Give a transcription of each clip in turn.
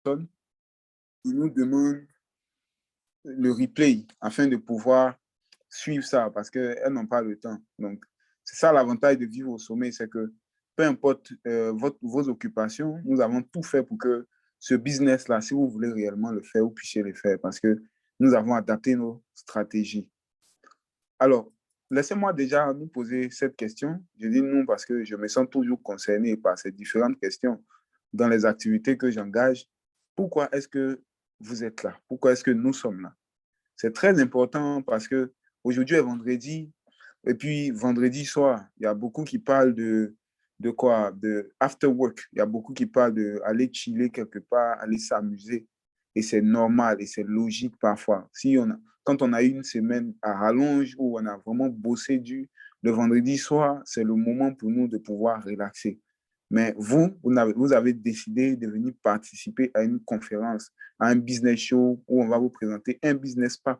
personnes, ils nous demandent le replay afin de pouvoir suivre ça parce qu'elles n'ont pas le temps. Donc, c'est ça l'avantage de vivre au sommet, c'est que peu importe vos occupations, nous avons tout fait pour que ce business-là, si vous voulez réellement le faire, vous puissiez le faire parce que nous avons adapté nos stratégies. Alors, laissez-moi déjà nous poser cette question. Je dis nous parce que je me sens toujours concerné par ces différentes questions dans les activités que j'engage. Pourquoi est-ce que vous êtes là? Pourquoi est-ce que nous sommes là? C'est très important parce que aujourd'hui est vendredi, et puis vendredi soir, il y a beaucoup qui parlent de quoi? De after work. Il y a beaucoup qui parlent d'aller chiller quelque part, aller s'amuser. Et c'est normal et c'est logique parfois. Quand on a eu une semaine à rallonge où on a vraiment bossé le vendredi soir, c'est le moment pour nous de pouvoir relaxer. Mais vous avez décidé de venir participer à une conférence, à un business show où on va vous présenter un business pas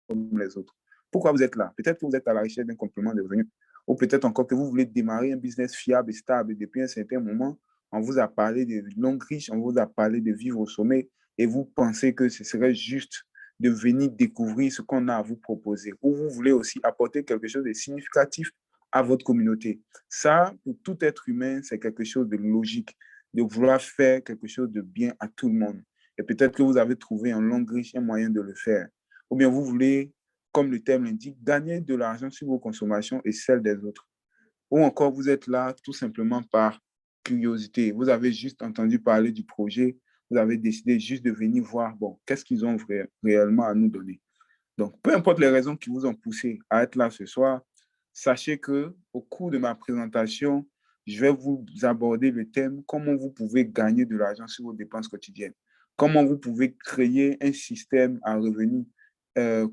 comme les autres. Pourquoi vous êtes là? Peut-être que vous êtes à la recherche d'un complément de revenus ou peut-être encore que vous voulez démarrer un business fiable et stable. Et depuis un certain moment, on vous a parlé de longue riche, on vous a parlé de vivre au sommet et vous pensez que ce serait juste de venir découvrir ce qu'on a à vous proposer. Ou vous voulez aussi apporter quelque chose de significatif à votre communauté. Ça, pour tout être humain, c'est quelque chose de logique, de vouloir faire quelque chose de bien à tout le monde. Et peut-être que vous avez trouvé en longue riche un moyen de le faire. Ou bien vous voulez, comme le terme l'indique, gagner de l'argent sur vos consommations et celles des autres. Ou encore, vous êtes là tout simplement par curiosité. Vous avez juste entendu parler du projet, vous avez décidé juste de venir voir, bon, qu'est-ce qu'ils ont réellement à nous donner. Donc, peu importe les raisons qui vous ont poussé à être là ce soir, sachez que au cours de ma présentation, je vais vous aborder le thème comment vous pouvez gagner de l'argent sur vos dépenses quotidiennes. Comment vous pouvez créer un système à revenus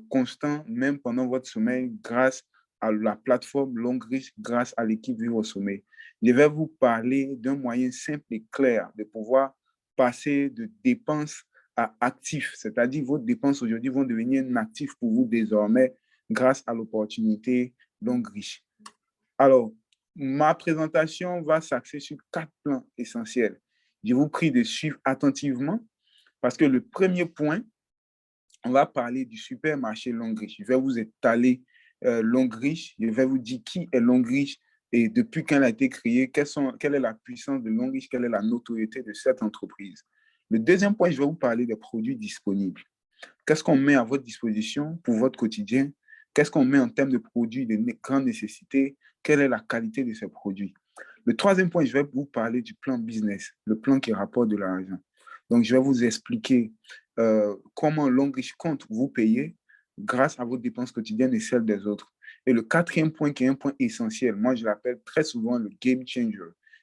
constant, même pendant votre sommeil, grâce à la plateforme Longreach, grâce à l'équipe Vivre au Sommet. Je vais vous parler d'un moyen simple et clair de pouvoir passer de dépenses à actifs, c'est-à-dire vos dépenses aujourd'hui vont devenir un actif pour vous désormais grâce à l'opportunité Longreach. Alors, ma présentation va s'axer sur 4 plans essentiels. Je vous prie de suivre attentivement parce que le premier point, on va parler du supermarché Longreach. Je vais vous étaler Longreach. Je vais vous dire qui est Longreach et depuis quand elle a été créée, quelle est la puissance de Longreach, quelle est la notoriété de cette entreprise. Le deuxième point, je vais vous parler des produits disponibles. Qu'est-ce qu'on met à votre disposition pour votre quotidien? Qu'est-ce qu'on met en termes de produits de grande nécessité? Quelle est la qualité de ces produits? Le troisième point, je vais vous parler du plan business, le plan qui rapporte de l'argent. Donc, je vais vous expliquer comment Longreach compte vous payer grâce à vos dépenses quotidiennes et celles des autres. Et le quatrième point, qui est un point essentiel, moi je l'appelle très souvent le game changer,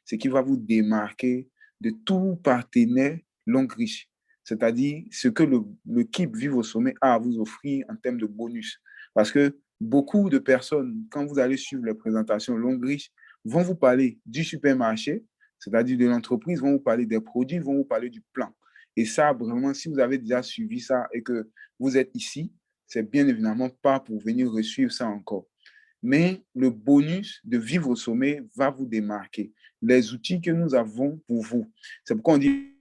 c'est qui va vous démarquer de tout partenaire Longreach, c'est-à-dire ce que l'équipe Vive au Sommet a à vous offrir en termes de bonus. Parce que beaucoup de personnes, quand vous allez suivre les présentations Longreach, vont vous parler du supermarché, c'est-à-dire de l'entreprise, vont vous parler des produits, vont vous parler du plan. Et ça, vraiment, si vous avez déjà suivi ça et que vous êtes ici, c'est bien évidemment pas pour venir resuivre ça encore. Mais le bonus de vivre au sommet va vous démarquer. Les outils que nous avons pour vous. C'est pourquoi on dit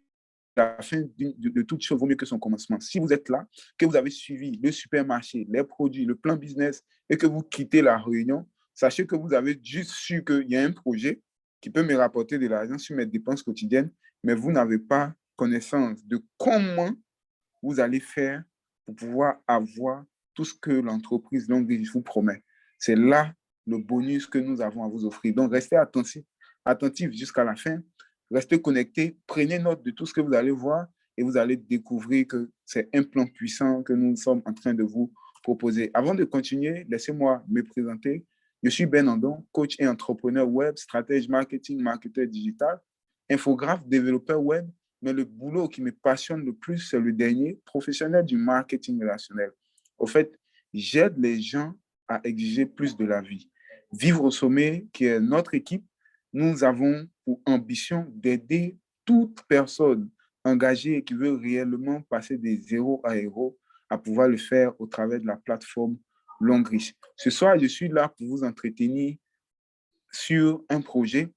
la fin de toute chose vaut mieux que son commencement. Si vous êtes là, que vous avez suivi le supermarché, les produits, le plan business et que vous quittez la réunion, sachez que vous avez juste su qu'il y a un projet qui peut me rapporter de l'argent sur mes dépenses quotidiennes, mais vous n'avez pas connaissance de comment vous allez faire pour pouvoir avoir tout ce que l'entreprise Longreach vous promet. C'est là le bonus que nous avons à vous offrir. Donc, restez attentifs jusqu'à la fin. Restez connectés, prenez note de tout ce que vous allez voir et vous allez découvrir que c'est un plan puissant que nous sommes en train de vous proposer. Avant de continuer, laissez-moi me présenter. Je suis Ben Andon, coach et entrepreneur web, stratège marketing, marketeur digital, infographe, développeur web, mais le boulot qui me passionne le plus, c'est le dernier, professionnel du marketing relationnel. Au fait, j'aide les gens à exiger plus de la vie. Vivre au sommet, qui est notre équipe, nous avons pour ambition d'aider toute personne engagée qui veut réellement passer des zéros à héros à pouvoir le faire au travers de la plateforme Longreach. Ce soir, je suis là pour vous entretenir sur un projet,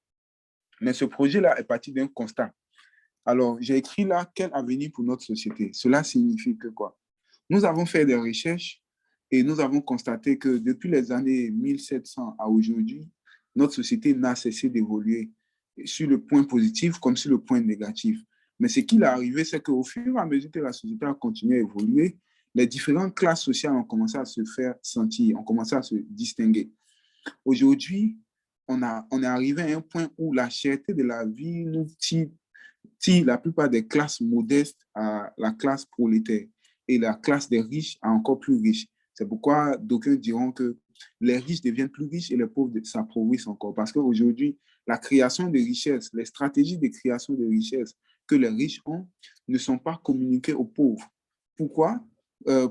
mais ce projet-là est parti d'un constat. Alors, j'ai écrit là, quel avenir pour notre société? Cela signifie que quoi? Nous avons fait des recherches et nous avons constaté que depuis les années 1700 à aujourd'hui, notre société n'a cessé d'évoluer sur le point positif comme sur le point négatif. Mais ce qui est arrivé, c'est qu'au fur et à mesure que la société a continué à évoluer, les différentes classes sociales ont commencé à se faire sentir, ont commencé à se distinguer. Aujourd'hui, on est arrivé à un point où la cherté de la vie nous tire la plupart des classes modestes à la classe prolétaire et la classe des riches à encore plus riches. C'est pourquoi d'aucuns diront que les riches deviennent plus riches et les pauvres s'appauvrissent encore. Parce qu'aujourd'hui, la création de richesses, les stratégies de création de richesses que les riches ont ne sont pas communiquées aux pauvres. Pourquoi?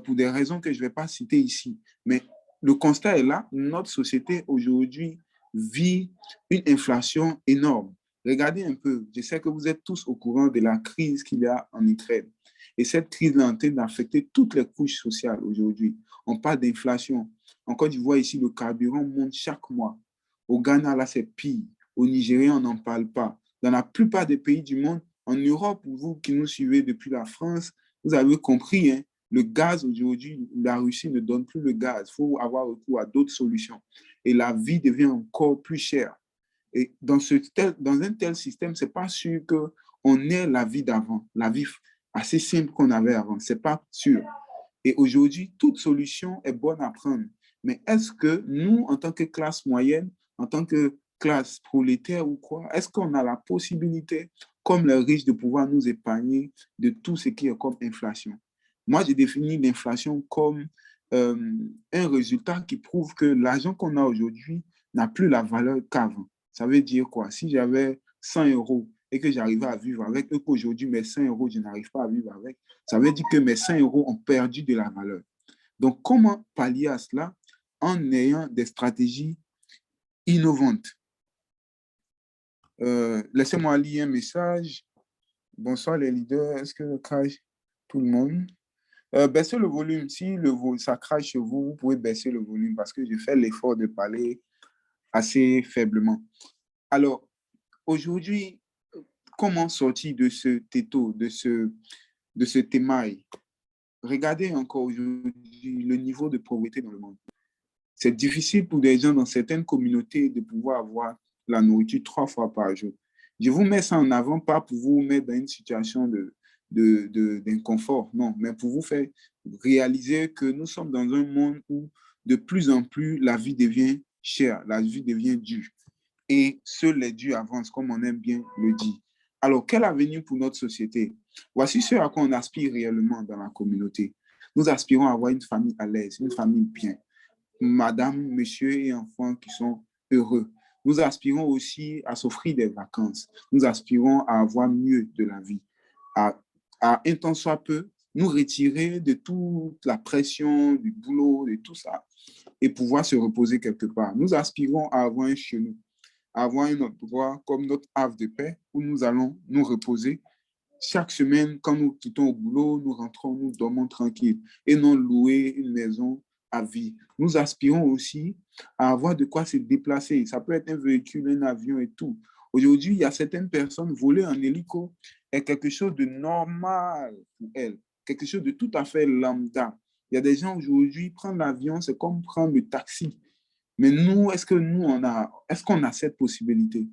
Pour des raisons que je ne vais pas citer ici. Mais le constat est là. Notre société aujourd'hui vit une inflation énorme. Regardez un peu, je sais que vous êtes tous au courant de la crise qu'il y a en Ukraine. Et cette crise est en train d'affecter toutes les couches sociales aujourd'hui. On parle d'inflation. En Côte d'Ivoire, ici, le carburant monte chaque mois. Au Ghana, là, c'est pire. Au Nigeria, on n'en parle pas. Dans la plupart des pays du monde, en Europe, vous qui nous suivez depuis la France, vous avez compris, hein, le gaz aujourd'hui, la Russie ne donne plus le gaz. Il faut avoir recours à d'autres solutions. Et la vie devient encore plus chère. Et dans un tel système, ce n'est pas sûr qu'on ait la vie d'avant, la vie assez simple qu'on avait avant. Ce n'est pas sûr. Et aujourd'hui, toute solution est bonne à prendre. Mais est-ce que nous, en tant que classe moyenne, en tant que classe prolétaire ou quoi, est-ce qu'on a la possibilité, comme les riches, de pouvoir nous épargner de tout ce qui est comme inflation? Moi, j'ai défini l'inflation comme un résultat qui prouve que l'argent qu'on a aujourd'hui n'a plus la valeur qu'avant. Ça veut dire quoi? Si j'avais 100 euros et que j'arrivais à vivre avec, et qu'aujourd'hui, mes 100 euros, je n'arrive pas à vivre avec, ça veut dire que mes 100 euros ont perdu de la valeur. Donc, comment pallier à cela? En ayant des stratégies innovantes. Laissez-moi lire un message. Bonsoir les leaders, est-ce que le crash tout le monde? Baissez le volume. Si ça crache chez vous, vous pouvez baisser le volume parce que je fais l'effort de parler assez faiblement. Alors, aujourd'hui, comment sortir de ce tétau, de ce témail? Regardez encore aujourd'hui le niveau de pauvreté dans le monde. C'est difficile pour des gens dans certaines communautés de pouvoir avoir la nourriture 3 fois par jour. Je vous mets ça en avant, pas pour vous mettre dans une situation d'inconfort, non, mais pour vous faire réaliser que nous sommes dans un monde où de plus en plus la vie devient chère, la vie devient dure. Et seuls les dieux avancent, comme on aime bien le dire. Alors, quel avenir pour notre société? Voici ce à quoi on aspire réellement dans la communauté. Nous aspirons à avoir une famille à l'aise, une famille bien. Madame, monsieur et enfants qui sont heureux. Nous aspirons aussi à s'offrir des vacances. Nous aspirons à avoir mieux de la vie, à, un temps soit peu, nous retirer de toute la pression, du boulot, de tout ça, et pouvoir se reposer quelque part. Nous aspirons à avoir un chez nous, à avoir un endroit comme notre havre de paix où nous allons nous reposer. Chaque semaine, quand nous quittons au boulot, nous rentrons, nous dormons tranquille et non louer une maison à vie. Nous aspirons aussi à avoir de quoi se déplacer. Ça peut être un véhicule, un avion et tout. Aujourd'hui, il y a certaines personnes, voler en hélico est quelque chose de normal pour elles, quelque chose de tout à fait lambda. Il y a des gens aujourd'hui, prendre l'avion, c'est comme prendre le taxi. Mais nous, est-ce qu'on a cette possibilité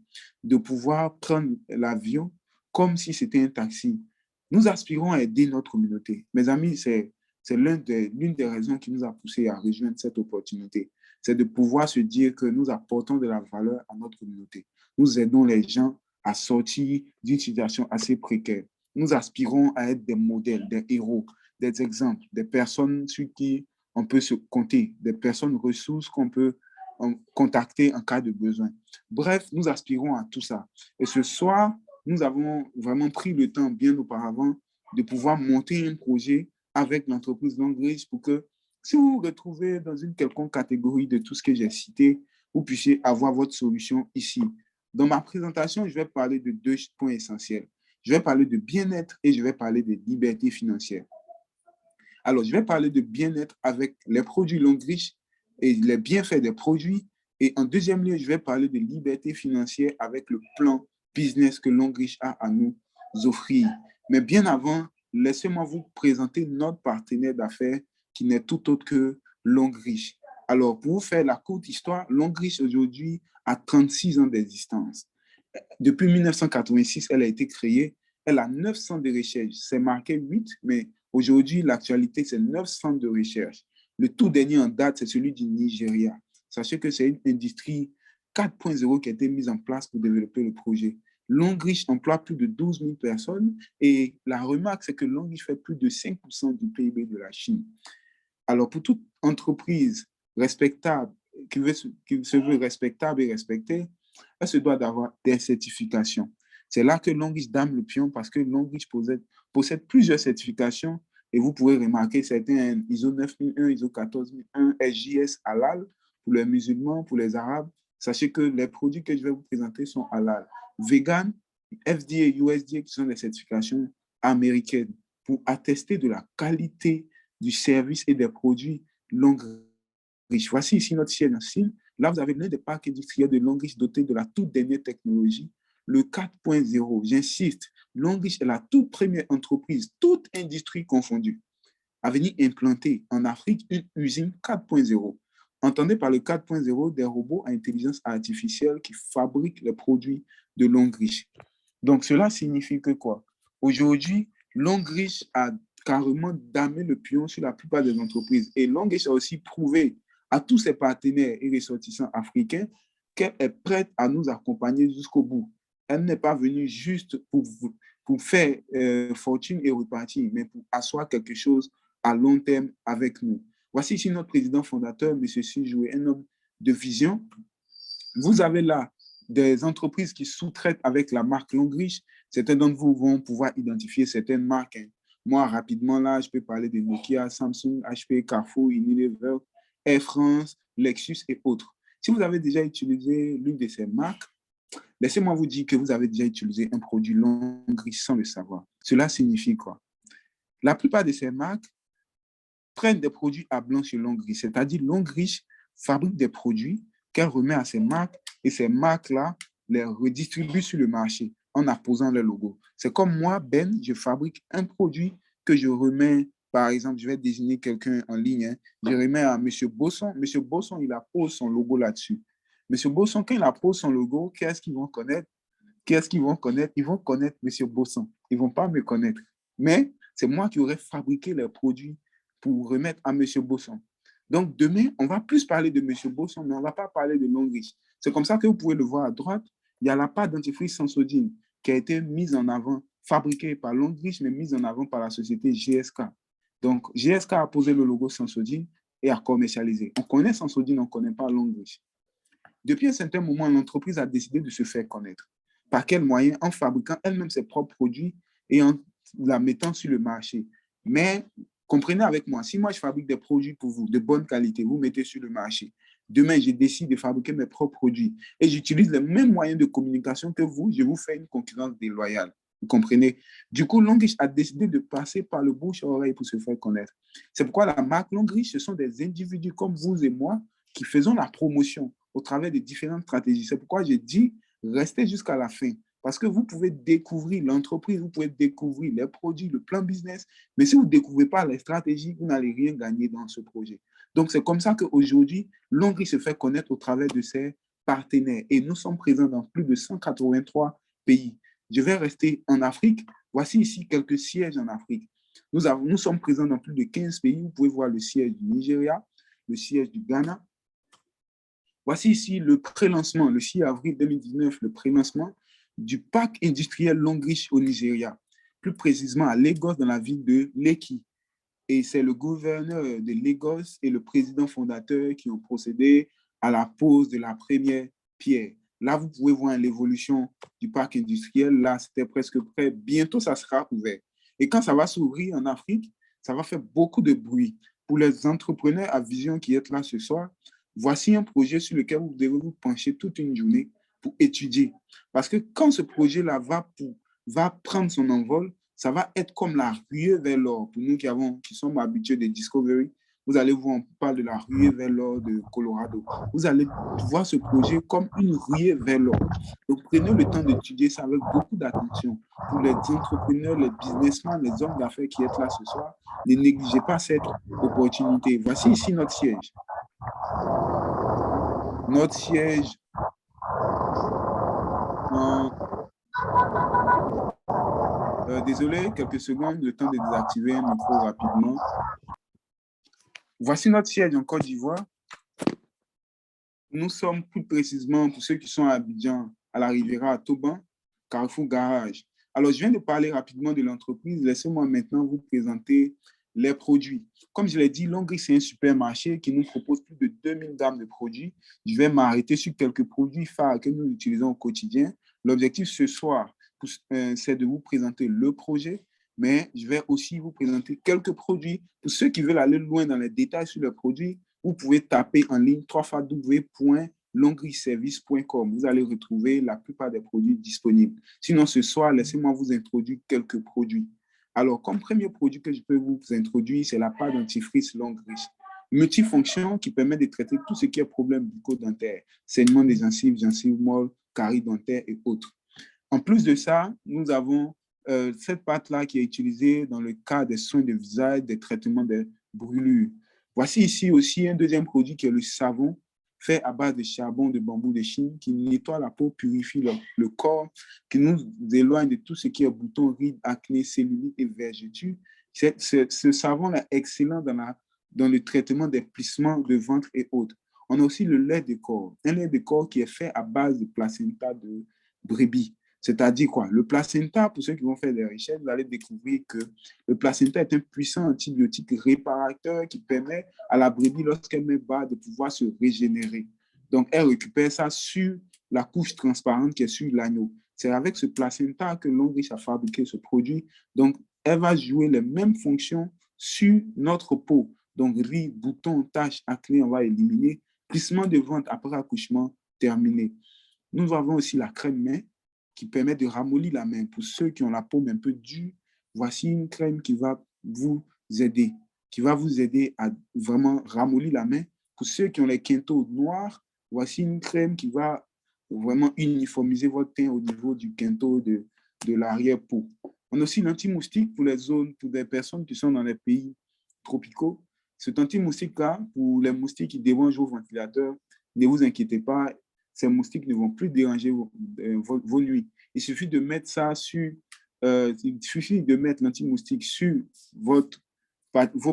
de pouvoir prendre l'avion comme si c'était un taxi? Nous aspirons à aider notre communauté. Mes amis, c'est l'une des raisons qui nous a poussé à rejoindre cette opportunité. C'est de pouvoir se dire que nous apportons de la valeur à notre communauté. Nous aidons les gens à sortir d'une situation assez précaire. Nous aspirons à être des modèles, des héros, des exemples, des personnes sur qui on peut se compter, des personnes ressources qu'on peut contacter en cas de besoin. Bref, nous aspirons à tout ça. Et ce soir, nous avons vraiment pris le temps bien auparavant de pouvoir monter un projet avec l'entreprise Longreach pour que si vous vous retrouvez dans une quelconque catégorie de tout ce que j'ai cité, vous puissiez avoir votre solution ici. Dans ma présentation, je vais parler de 2 points essentiels. Je vais parler de bien-être et je vais parler de liberté financière. Alors, je vais parler de bien-être avec les produits Longreach et les bienfaits des produits. Et en deuxième lieu, je vais parler de liberté financière avec le plan business que Longreach a à nous offrir. Mais bien avant, laissez-moi vous présenter notre partenaire d'affaires qui n'est tout autre que Longrich. Alors, pour vous faire la courte histoire, Longrich aujourd'hui a 36 ans d'existence. Depuis 1986, elle a été créée. Elle a 9 centres de recherche. C'est marqué 8, mais aujourd'hui, l'actualité, c'est 9 centres de recherche. Le tout dernier en date, c'est celui du Nigeria. Sachez que c'est une industrie 4.0 qui a été mise en place pour développer le projet. Longrich emploie plus de 12 000 personnes et la remarque, c'est que Longrich fait plus de 5% du PIB de la Chine. Alors, pour toute entreprise respectable, qui se veut respectable et respectée, elle se doit d'avoir des certifications. C'est là que Longrich dame le pion parce que Longrich possède plusieurs certifications et vous pouvez remarquer certains ISO 9001, ISO 14001, SJS halal pour les musulmans, pour les arabes. Sachez que les produits que je vais vous présenter sont halal. Vegan, FDA et USDA qui sont des certifications américaines pour attester de la qualité du service et des produits Longrich. Voici ici notre siège en Chine. Là, vous avez l'un des parcs industriels de Longrich doté de la toute dernière technologie, le 4.0. J'insiste, Longrich est la toute première entreprise, toute industrie confondue, à venir implanter en Afrique une usine 4.0. Entendez par le 4.0 des robots à intelligence artificielle qui fabriquent les produits de Longrich. Donc, cela signifie que quoi? Aujourd'hui, Longrich a carrément damé le pion sur la plupart des entreprises. Et Longrich a aussi prouvé à tous ses partenaires et ressortissants africains qu'elle est prête à nous accompagner jusqu'au bout. Elle n'est pas venue juste pour faire fortune et repartir, mais pour asseoir quelque chose à long terme avec nous. Voici ici notre président fondateur, M. Sijoué, un homme de vision. Vous avez là des entreprises qui sous-traitent avec la marque Longrich. Certains d'entre vous vont pouvoir identifier certaines marques. Moi, rapidement, là, je peux parler de Nokia, Samsung, HP, Carrefour, Unilever, Air France, Lexus et autres. Si vous avez déjà utilisé l'une de ces marques, laissez-moi vous dire que vous avez déjà utilisé un produit Longrich sans le savoir. Cela signifie quoi? La plupart de ces marques prennent des produits à blanc sur Longrich, c'est-à-dire Longrich fabrique des produits qu'elle remet à ces marques et ces marques-là les redistribuent sur le marché en apposant le logo. C'est comme moi, Ben, je fabrique un produit que je remets, par exemple, je vais désigner quelqu'un en ligne, hein, je remets à M. Bosson. M. Bosson, il appose son logo là-dessus. M. Bosson, quand il appose son logo, qu'est-ce qu'ils vont connaître? Qu'est-ce qu'ils vont connaître? Ils vont connaître M. Bosson. Ils ne vont pas me connaître. Mais c'est moi qui aurais fabriqué les produits pour remettre à M. Bosson. Donc, demain, on va plus parler de M. Bosson, mais on ne va pas parler de Longrich. C'est comme ça que vous pouvez le voir à droite. Il y a la pâte dentifrice Sensodyne qui a été mise en avant, fabriquée par Longrich, mais mise en avant par la société GSK. Donc, GSK a posé le logo Sensodyne et a commercialisé. On connaît Sensodyne, on ne connaît pas Longrich. Depuis un certain moment, l'entreprise a décidé de se faire connaître. Par quel moyen? En fabriquant elle-même ses propres produits et en la mettant sur le marché. Mais comprenez avec moi, si moi je fabrique des produits pour vous de bonne qualité, vous mettez sur le marché. Demain, je décide de fabriquer mes propres produits et j'utilise les mêmes moyens de communication que vous, je vous fais une concurrence déloyale. Vous comprenez? Du coup, Longrich a décidé de passer par le bouche à oreille pour se faire connaître. C'est pourquoi la marque Longrich, ce sont des individus comme vous et moi qui faisons la promotion au travers de différentes stratégies. C'est pourquoi j'ai dit, restez jusqu'à la fin. Parce que vous pouvez découvrir l'entreprise, vous pouvez découvrir les produits, le plan business, mais si vous ne découvrez pas les stratégies, vous n'allez rien gagner dans ce projet. Donc, c'est comme ça qu'aujourd'hui, Longrich se fait connaître au travers de ses partenaires. Et nous sommes présents dans plus de 183 pays. Je vais rester en Afrique. Voici ici quelques sièges en Afrique. Nous sommes présents dans plus de 15 pays. Vous pouvez voir le siège du Nigeria, le siège du Ghana. Voici ici le pré-lancement, le 6 avril 2019, le pré-lancement du parc industriel Longrich au Nigeria, plus précisément à Lagos, dans la ville de Lekki. Et c'est le gouverneur de Lagos et le président fondateur qui ont procédé à la pose de la première pierre. Là, vous pouvez voir l'évolution du parc industriel. Là, c'était presque prêt. Bientôt, ça sera ouvert. Et quand ça va s'ouvrir en Afrique, ça va faire beaucoup de bruit. Pour les entrepreneurs à vision qui êtes là ce soir, voici un projet sur lequel vous devez vous pencher toute une journée pour étudier. Parce que quand ce projet-là va prendre son envol, ça va être comme la ruée vers l'or. Pour nous qui sommes habitués de Discovery, Vous allez voir, on parle de la ruée vers l'or de Colorado. Vous allez voir ce projet comme une ruée vers l'or. Donc, prenez le temps d'étudier ça avec beaucoup d'attention. Pour les entrepreneurs, les businessmen, les hommes d'affaires qui êtes là ce soir, ne négligez pas cette opportunité. Voici ici notre siège. Notre siège en... désolé, quelques secondes, le temps de désactiver un micro rapidement. Voici notre siège en Côte d'Ivoire. Nous sommes plus précisément, pour ceux qui sont à Abidjan, à la Riviera, à Toban, Carrefour Garage. Alors, je viens de parler rapidement de l'entreprise. Laissez-moi maintenant vous présenter les produits. Comme je l'ai dit, Longris, c'est un supermarché qui nous propose plus de 2000 gammes de produits. Je vais m'arrêter sur quelques produits phares que nous utilisons au quotidien. L'objectif ce soir, c'est de vous présenter le projet, mais je vais aussi vous présenter quelques produits. Pour ceux qui veulent aller loin dans les détails sur les produits, vous pouvez taper en ligne www.longriservice.com. Vous allez retrouver la plupart des produits disponibles. Sinon, ce soir, laissez-moi vous introduire quelques produits. Alors, comme premier produit que je peux vous introduire, c'est la pâte dentifrice Longris. Multifonction qui permet de traiter tout ce qui est problème bucco-dentaire, saignement des gencives, gencives molles, caries dentaires et autres. En plus de ça, nous avons cette pâte-là qui est utilisée dans le cas des soins de visage, des traitements de brûlures. Voici ici aussi un deuxième produit qui est le savon fait à base de charbon de bambou de Chine qui nettoie la peau, purifie le corps, qui nous éloigne de tout ce qui est boutons, rides, acné, cellulite et vergetures. Ce savon-là est excellent dans le traitement des plissements de ventre et autres. On a aussi le lait de corps, un lait de corps qui est fait à base de placenta de brebis. C'est-à-dire quoi? Le placenta, pour ceux qui vont faire des recherches, vous allez découvrir que le placenta est un puissant antibiotique réparateur qui permet à la brebis, lorsqu'elle met bas, de pouvoir se régénérer. Donc, elle récupère ça sur la couche transparente qui est sur l'agneau. C'est avec ce placenta que Longris a fabriqué ce produit. Donc, elle va jouer les mêmes fonctions sur notre peau. Donc, rides, boutons, taches, acné, on va éliminer. Plissement de ventre après accouchement, terminé. Nous avons aussi la crème main qui permet de ramollir la main. Pour ceux qui ont la paume un peu dure, voici une crème qui va vous aider, à vraiment ramollir la main. Pour ceux qui ont les quintaux noirs, voici une crème qui va vraiment uniformiser votre teint au niveau du quintot de l'arrière-peau. On a aussi l'anti-moustique pour les zones, pour des personnes qui sont dans les pays tropicaux. Cet anti-moustique-là, pour les moustiques qui dérangent vos ventilateurs, ne vous inquiétez pas, ces moustiques ne vont plus déranger vos nuits. Il suffit de mettre ça sur, il suffit de mettre l'anti-moustique sur vos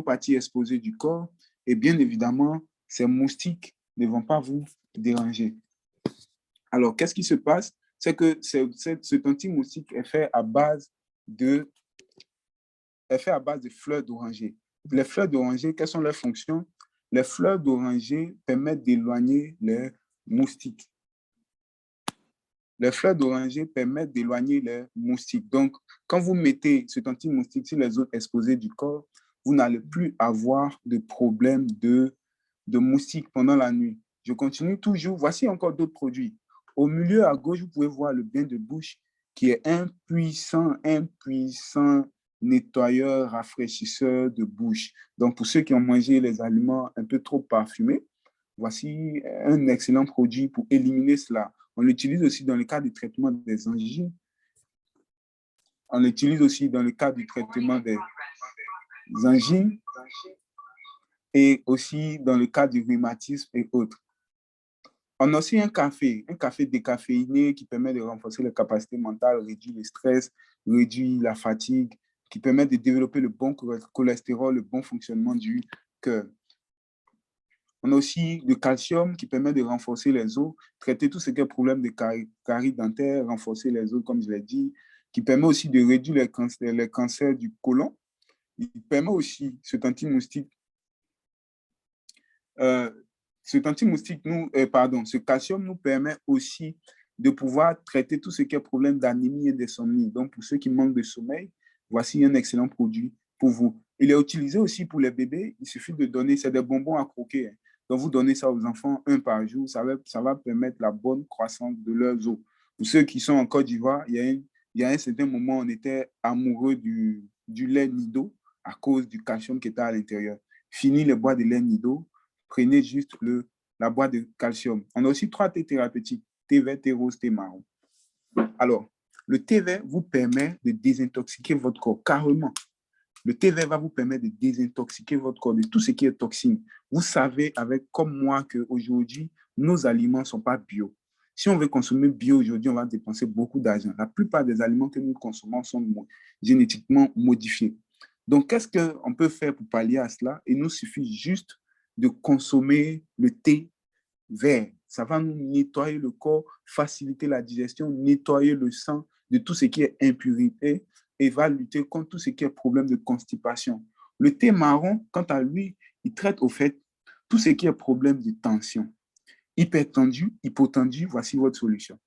parties exposées du corps et bien évidemment, ces moustiques ne vont pas vous déranger. Alors, qu'est-ce qui se passe? C'est que cet anti-moustique est fait à base de fleurs d'oranger. Les fleurs d'oranger, quelles sont leurs fonctions? Les fleurs d'oranger permettent d'éloigner les moustiques. Les fleurs d'oranger permettent d'éloigner les moustiques. Donc, quand vous mettez cet anti-moustique sur les zones exposées du corps, vous n'allez plus avoir de problème de moustiques pendant la nuit. Je continue toujours. Voici encore d'autres produits. Au milieu à gauche, vous pouvez voir le bain de bouche qui est un puissant nettoyeur, rafraîchisseur de bouche. Donc, pour ceux qui ont mangé les aliments un peu trop parfumés, voici un excellent produit pour éliminer cela. On l'utilise aussi dans le cas du traitement des angines. On l'utilise aussi dans le cas du traitement des angines et aussi dans le cas du rhumatisme et autres. On a aussi un café décaféiné qui permet de renforcer les capacités mentales, réduire le stress, réduire la fatigue, qui permet de développer le bon cholestérol, le bon fonctionnement du cœur. On a aussi le calcium qui permet de renforcer les os, traiter tout ce qui est problème de caries dentaires, renforcer les os, comme je l'ai dit, qui permet aussi de réduire les cancers du côlon. Il permet aussi, cet anti-moustique, ce calcium nous permet aussi de pouvoir traiter tout ce qui est problème d'anémie et d'insomnie. Donc, pour ceux qui manquent de sommeil, voici un excellent produit pour vous. Il est utilisé aussi pour les bébés. Il suffit de donner, c'est des bonbons à croquer. Donc, vous donnez ça aux enfants un par jour. Ça va permettre la bonne croissance de leurs os. Pour ceux qui sont en Côte d'Ivoire, il y a un certain moment, on était amoureux du lait Nido à cause du calcium qui était à l'intérieur. Fini les boîtes de lait nido, prenez juste la boîte de calcium. On a aussi 3 thés thérapeutiques, thé vert, thé rose, thé marron. Alors, le thé vert vous permet de désintoxiquer votre corps carrément. Le thé vert va vous permettre de désintoxiquer votre corps de tout ce qui est toxine. Vous savez, avec comme moi, qu'aujourd'hui, nos aliments ne sont pas bio. Si on veut consommer bio aujourd'hui, on va dépenser beaucoup d'argent. La plupart des aliments que nous consommons sont génétiquement modifiés. Donc, qu'est-ce qu'on peut faire pour pallier à cela? Il nous suffit juste de consommer le thé vert. Ça va nous nettoyer le corps, faciliter la digestion, nettoyer le sang de tout ce qui est impurité et va lutter contre tout ce qui est problème de constipation. Le thé marron, quant à lui, il traite au fait tout ce qui est problème de tension. Hypertendu, hypotendu, voici votre solution.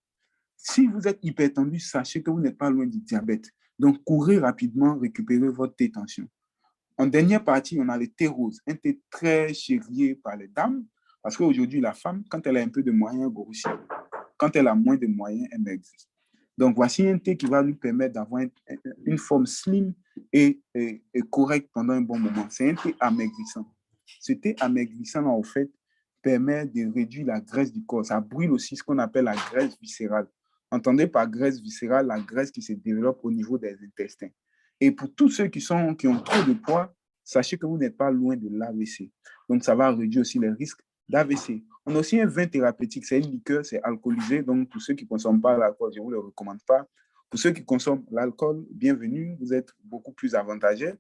Si vous êtes hypertendu, sachez que vous n'êtes pas loin du diabète. Donc, courez rapidement récupérer votre thé tension. En dernière partie, on a le thé rose, un thé très chéri par les dames, parce qu'aujourd'hui, la femme, quand elle a un peu de moyens, elle grossit. Quand elle a moins de moyens, elle maigrit. Donc, voici un thé qui va lui permettre d'avoir une forme slim et correcte pendant un bon moment. C'est un thé amaigrissant. Ce thé amaigrissant, en fait, permet de réduire la graisse du corps. Ça brûle aussi ce qu'on appelle la graisse viscérale. Entendez par graisse viscérale la graisse qui se développe au niveau des intestins. Et pour tous ceux qui ont trop de poids, sachez que vous n'êtes pas loin de l'AVC. Donc, ça va réduire aussi les risques d'AVC. On a aussi un vin thérapeutique, c'est une liqueur, c'est alcoolisé. Donc, pour ceux qui ne consomment pas l'alcool, je ne vous le recommande pas. Pour ceux qui consomment l'alcool, bienvenue, vous êtes beaucoup plus avantagés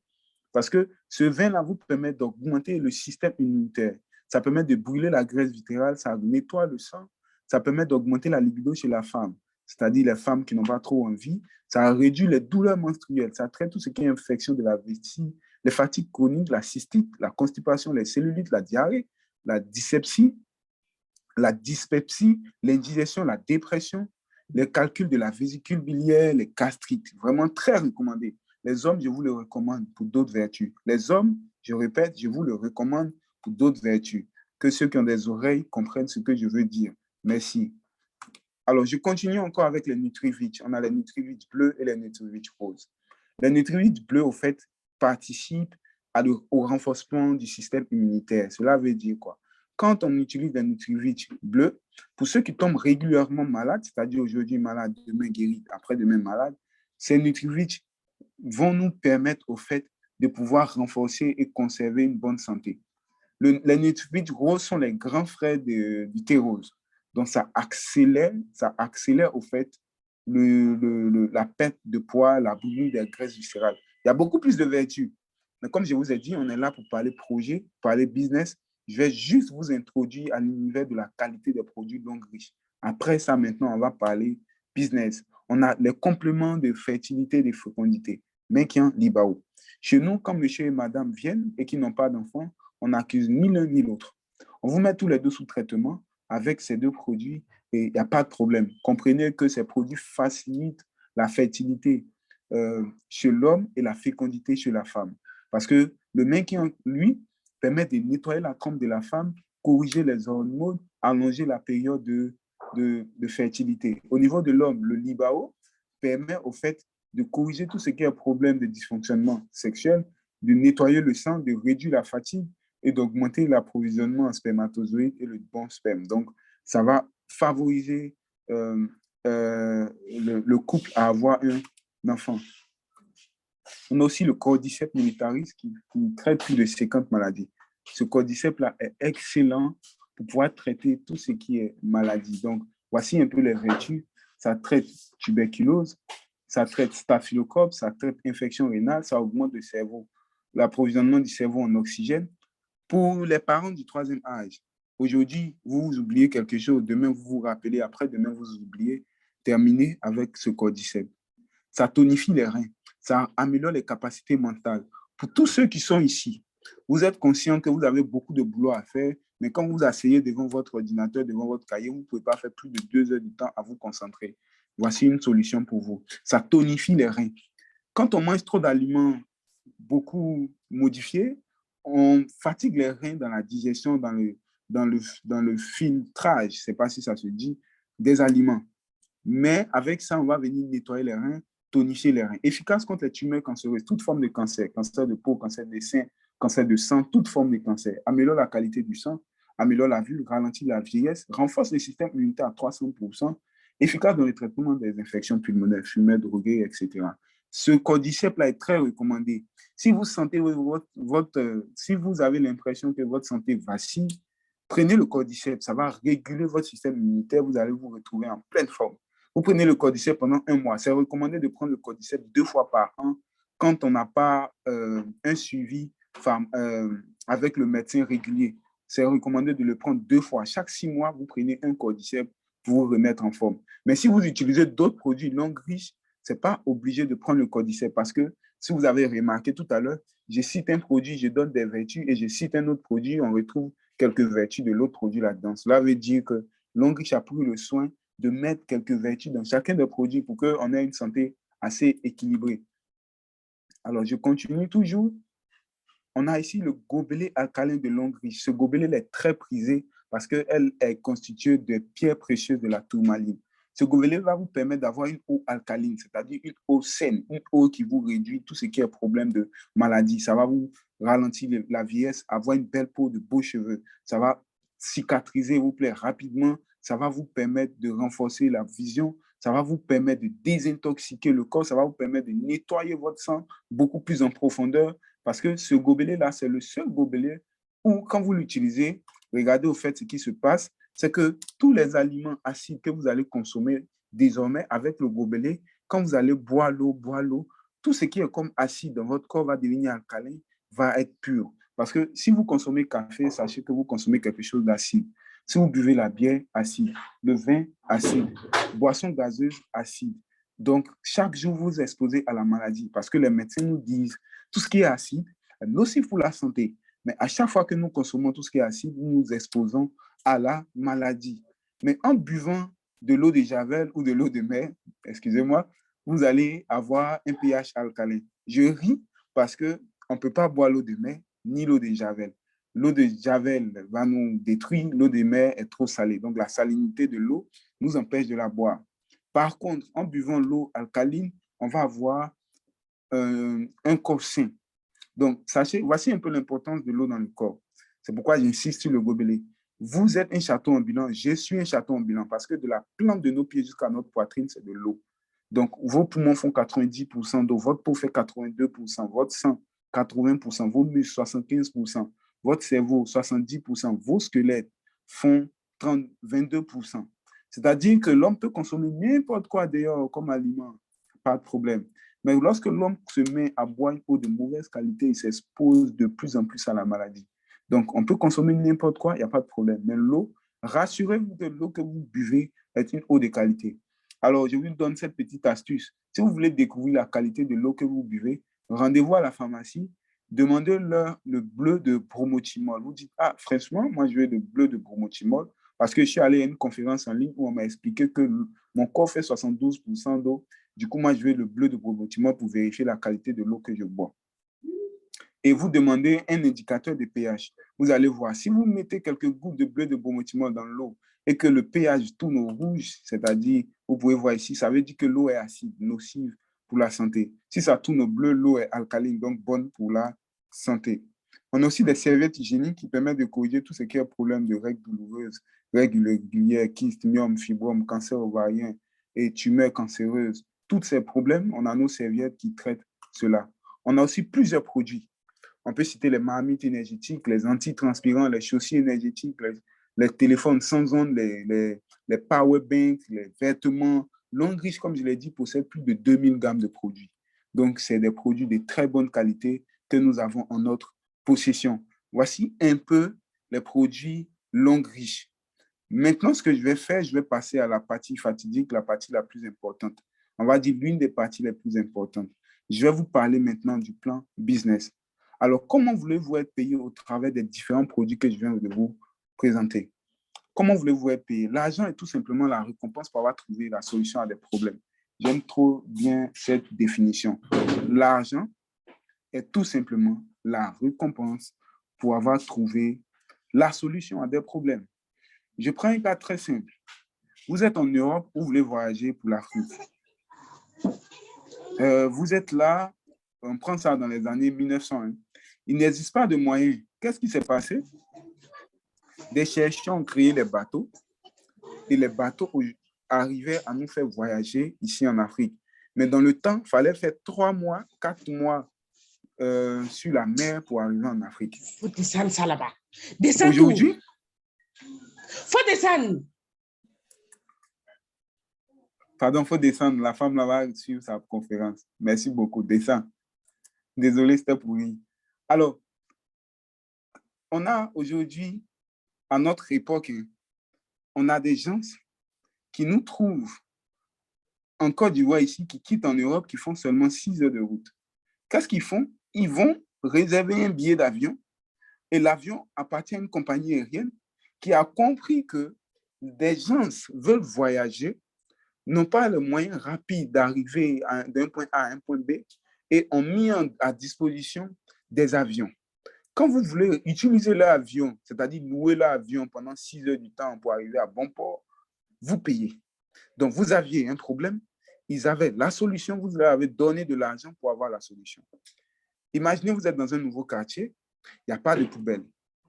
parce que ce vin-là vous permet d'augmenter le système immunitaire. Ça permet de brûler la graisse viscérale, ça nettoie le sang, ça permet d'augmenter la libido chez la femme, c'est-à-dire les femmes qui n'ont pas trop envie. Ça réduit les douleurs menstruelles, ça traite tout ce qui est infection de la vessie, les fatigues chroniques, la cystite, la constipation, les cellulites, la diarrhée, la dyspepsie, l'indigestion, la dépression, les calculs de la vésicule biliaire, les gastrites. Vraiment très recommandé. Les hommes, je vous le recommande pour d'autres vertus. Les hommes, je répète, je vous le recommande pour d'autres vertus. Que ceux qui ont des oreilles comprennent ce que je veux dire. Merci. Alors, je continue encore avec les Nutrivitch. On a les Nutrivitch bleus et les Nutrivitch roses. Les Nutrivitch bleus, au fait, participent au renforcement du système immunitaire. Cela veut dire quoi? Quand on utilise les Nutrivitch bleus, pour ceux qui tombent régulièrement malades, c'est-à-dire aujourd'hui malade, demain guéri, après-demain malade, ces Nutrivitch vont nous permettre, au fait, de pouvoir renforcer et conserver une bonne santé. Les Nutrivitch roses sont les grands frères du thé rose. Donc, ça accélère au fait la perte de poids, la brûlure des graisses viscérales. Il y a beaucoup plus de vertus. Mais comme je vous ai dit, on est là pour parler projet, parler business. Je vais juste vous introduire à l'univers de la qualité des produits longue riches. Après ça, maintenant, on va parler business. On a les compléments de fertilité et de fécondité, mais qui en Libao. Chez nous, quand monsieur et madame viennent et qui n'ont pas d'enfants, on n'accuse ni l'un ni l'autre. On vous met tous les deux sous traitement avec ces deux produits et il n'y a pas de problème. Comprenez que ces produits facilitent la fertilité chez l'homme et la fécondité chez la femme. Parce que le maintien, lui, permet de nettoyer la trompe de la femme, corriger les hormones, allonger la période de fertilité. Au niveau de l'homme, le Libao permet au fait de corriger tout ce qui est problème de dysfonctionnement sexuel, de nettoyer le sang, de réduire la fatigue et d'augmenter l'approvisionnement en spermatozoïdes et le bon sperme. Donc, ça va favoriser le couple à avoir un enfant. On a aussi le cordyceps militaris qui traite plus de 50 maladies. Ce cordyceps-là est excellent pour pouvoir traiter tout ce qui est maladie. Donc, voici un peu les vertus. Ça traite tuberculose, ça traite staphylocoque, ça traite infection rénale, ça augmente le cerveau, l'approvisionnement du cerveau en oxygène. Pour les parents du troisième âge, aujourd'hui, vous oubliez quelque chose, demain, vous vous rappelez, après-demain, vous oubliez. Terminez avec ce cordyceps. Ça tonifie les reins, ça améliore les capacités mentales. Pour tous ceux qui sont ici, vous êtes conscient que vous avez beaucoup de boulot à faire, mais quand vous asseyez devant votre ordinateur, devant votre cahier, vous ne pouvez pas faire plus de 2 heures de temps à vous concentrer. Voici une solution pour vous. Ça tonifie les reins. Quand on mange trop d'aliments beaucoup modifiés, on fatigue les reins dans la digestion, dans le filtrage, je ne sais pas si ça se dit, des aliments. Mais avec ça, on va venir nettoyer les reins, tonifier les reins. Efficace contre les tumeurs cancéreuses, toute forme de cancer, cancer de peau, cancer des seins, cancer de sang, toute forme de cancer, améliore la qualité du sang, améliore la vue, ralentit la vieillesse, renforce le système immunitaire à 300%, efficace dans le traitement des infections pulmonaires, fumeurs, drogués, etc. Ce cordyceps-là est très recommandé. Si vous sentez si vous avez l'impression que votre santé vacille, prenez le cordyceps, ça va réguler votre système immunitaire, vous allez vous retrouver en pleine forme. Vous prenez le cordyceps pendant un mois. C'est recommandé de prendre le cordyceps 2 fois par an quand on n'a pas un suivi avec le médecin régulier. C'est recommandé de le prendre 2 fois. Chaque 6 mois, vous prenez un cordyceps pour vous remettre en forme. Mais si vous utilisez d'autres produits longue riches, ce n'est pas obligé de prendre le cordyceps parce que si vous avez remarqué tout à l'heure, je cite un produit, je donne des vertus et je cite un autre produit, on retrouve quelques vertus de l'autre produit là-dedans. Cela veut dire que Longrich a pris le soin de mettre quelques vertus dans chacun des produits pour qu'on ait une santé assez équilibrée. Alors, je continue toujours. On a ici le gobelet alcalin de Longrich. Ce gobelet est très prisé parce qu'elle est constituée de pierres précieuses de la tourmaline. Ce gobelet va vous permettre d'avoir une eau alcaline, c'est-à-dire une eau saine, une eau qui vous réduit tout ce qui est problème de maladie. Ça va vous ralentir la vieillesse, avoir une belle peau, de beaux cheveux. Ça va cicatriser vos plaies rapidement. Ça va vous permettre de renforcer la vision. Ça va vous permettre de désintoxiquer le corps. Ça va vous permettre de nettoyer votre sang beaucoup plus en profondeur. Parce que ce gobelet-là, c'est le seul gobelet où, quand vous l'utilisez, regardez au fait ce qui se passe, c'est que tous les aliments acides que vous allez consommer désormais avec le gobelet, quand vous allez boire l'eau, tout ce qui est comme acide dans votre corps va devenir alcalin, va être pur. Parce que si vous consommez café, sachez que vous consommez quelque chose d'acide. Si vous buvez la bière, acide. Le vin, acide. Boisson gazeuse, acide. Donc, chaque jour, vous exposez à la maladie parce que les médecins nous disent tout ce qui est acide est nocif pour la santé. Mais à chaque fois que nous consommons tout ce qui est acide, nous nous exposons à la maladie. Mais en buvant de l'eau de Javel ou de l'eau de mer, excusez-moi, vous allez avoir un pH alcalin. Je ris parce qu'on ne peut pas boire l'eau de mer ni l'eau de Javel. L'eau de Javel va nous détruire, l'eau de mer est trop salée. Donc la salinité de l'eau nous empêche de la boire. Par contre, en buvant l'eau alcaline, on va avoir un corps sain. Donc, sachez, voici un peu l'importance de l'eau dans le corps. C'est pourquoi j'insiste sur le gobelet. Vous êtes un chaton ambulant, je suis un chaton ambulant parce que de la plante de nos pieds jusqu'à notre poitrine, c'est de l'eau. Donc, vos poumons font 90% d'eau, votre peau fait 82%, votre sang 80%, vos muscles 75%, votre cerveau 70%, vos squelettes font 22%. C'est-à-dire que l'homme peut consommer n'importe quoi dehors comme aliment, pas de problème. Mais lorsque l'homme se met à boire une eau de mauvaise qualité, il s'expose de plus en plus à la maladie. Donc, on peut consommer n'importe quoi, il n'y a pas de problème. Mais l'eau, rassurez-vous que l'eau que vous buvez est une eau de qualité. Alors, je vous donne cette petite astuce. Si vous voulez découvrir la qualité de l'eau que vous buvez, rendez-vous à la pharmacie, demandez-leur le bleu de bromotimol. Vous dites, ah, franchement, moi, je veux le bleu de bromotimol parce que je suis allé à une conférence en ligne où on m'a expliqué que mon corps fait 72% d'eau. Du coup, moi, je veux le bleu de bromotimol pour vérifier la qualité de l'eau que je bois. Et vous demandez un indicateur de pH. Vous allez voir, si vous mettez quelques gouttes de bleu de bromotimol dans l'eau et que le pH tourne au rouge, c'est-à-dire, vous pouvez voir ici, ça veut dire que l'eau est acide, nocive pour la santé. Si ça tourne au bleu, l'eau est alcaline, donc bonne pour la santé. On a aussi des serviettes hygiéniques qui permettent de corriger tout ce qui est problème de règles douloureuses, règles irrégulières, kyste, myome, fibrome, cancer ovarien et tumeurs cancéreuses. Tous ces problèmes, on a nos serviettes qui traitent cela. On a aussi plusieurs produits. On peut citer les marmites énergétiques, les antitranspirants, les chaussures énergétiques, les téléphones sans ondes, les power banks, les vêtements. Longrich, comme je l'ai dit, possède plus de 2000 gammes de produits. Donc, c'est des produits de très bonne qualité que nous avons en notre possession. Voici un peu les produits Longrich. Maintenant, ce que je vais faire, je vais passer à la partie fatidique, la partie la plus importante. On va dire l'une des parties les plus importantes. Je vais vous parler maintenant du plan business. Alors, comment voulez-vous être payé au travers des différents produits que je viens de vous présenter? Comment voulez-vous être payé? L'argent est tout simplement la récompense pour avoir trouvé la solution à des problèmes. J'aime trop bien cette définition. L'argent est tout simplement la récompense pour avoir trouvé la solution à des problèmes. Je prends un cas très simple. Vous êtes en Europe, vous voulez voyager pour l'Afrique. Vous êtes là, on prend ça dans les années 1900. Il n'existe pas de moyens. Qu'est-ce qui s'est passé? Des chercheurs ont créé les bateaux et les bateaux arrivaient à nous faire voyager ici en Afrique. Mais dans le temps, il fallait faire 3 mois, 4 mois sur la mer pour arriver en Afrique. Faut descendre ça là-bas. Descends tout. Aujourd'hui, Faut descendre. pardon, il faut descendre. La femme là-bas suivre sa conférence. Merci beaucoup. Descends. Désolé, c'était pourri. Alors, on a aujourd'hui, à notre époque, on a des gens qui nous trouvent en Côte d'Ivoire ici, qui quittent en Europe, qui font seulement 6 heures de route. Qu'est-ce qu'ils font? Ils vont réserver un billet d'avion et l'avion appartient à une compagnie aérienne qui a compris que des gens veulent voyager, n'ont pas le moyen rapide d'arriver d'un point A à un point B et ont mis à disposition des avions. Quand vous voulez utiliser l'avion, c'est-à-dire louer l'avion pendant 6 heures du temps pour arriver à bon port, vous payez. Donc, vous aviez un problème, ils avaient la solution, vous leur avez donné de l'argent pour avoir la solution. Imaginez, vous êtes dans un nouveau quartier, il n'y a pas de poubelle.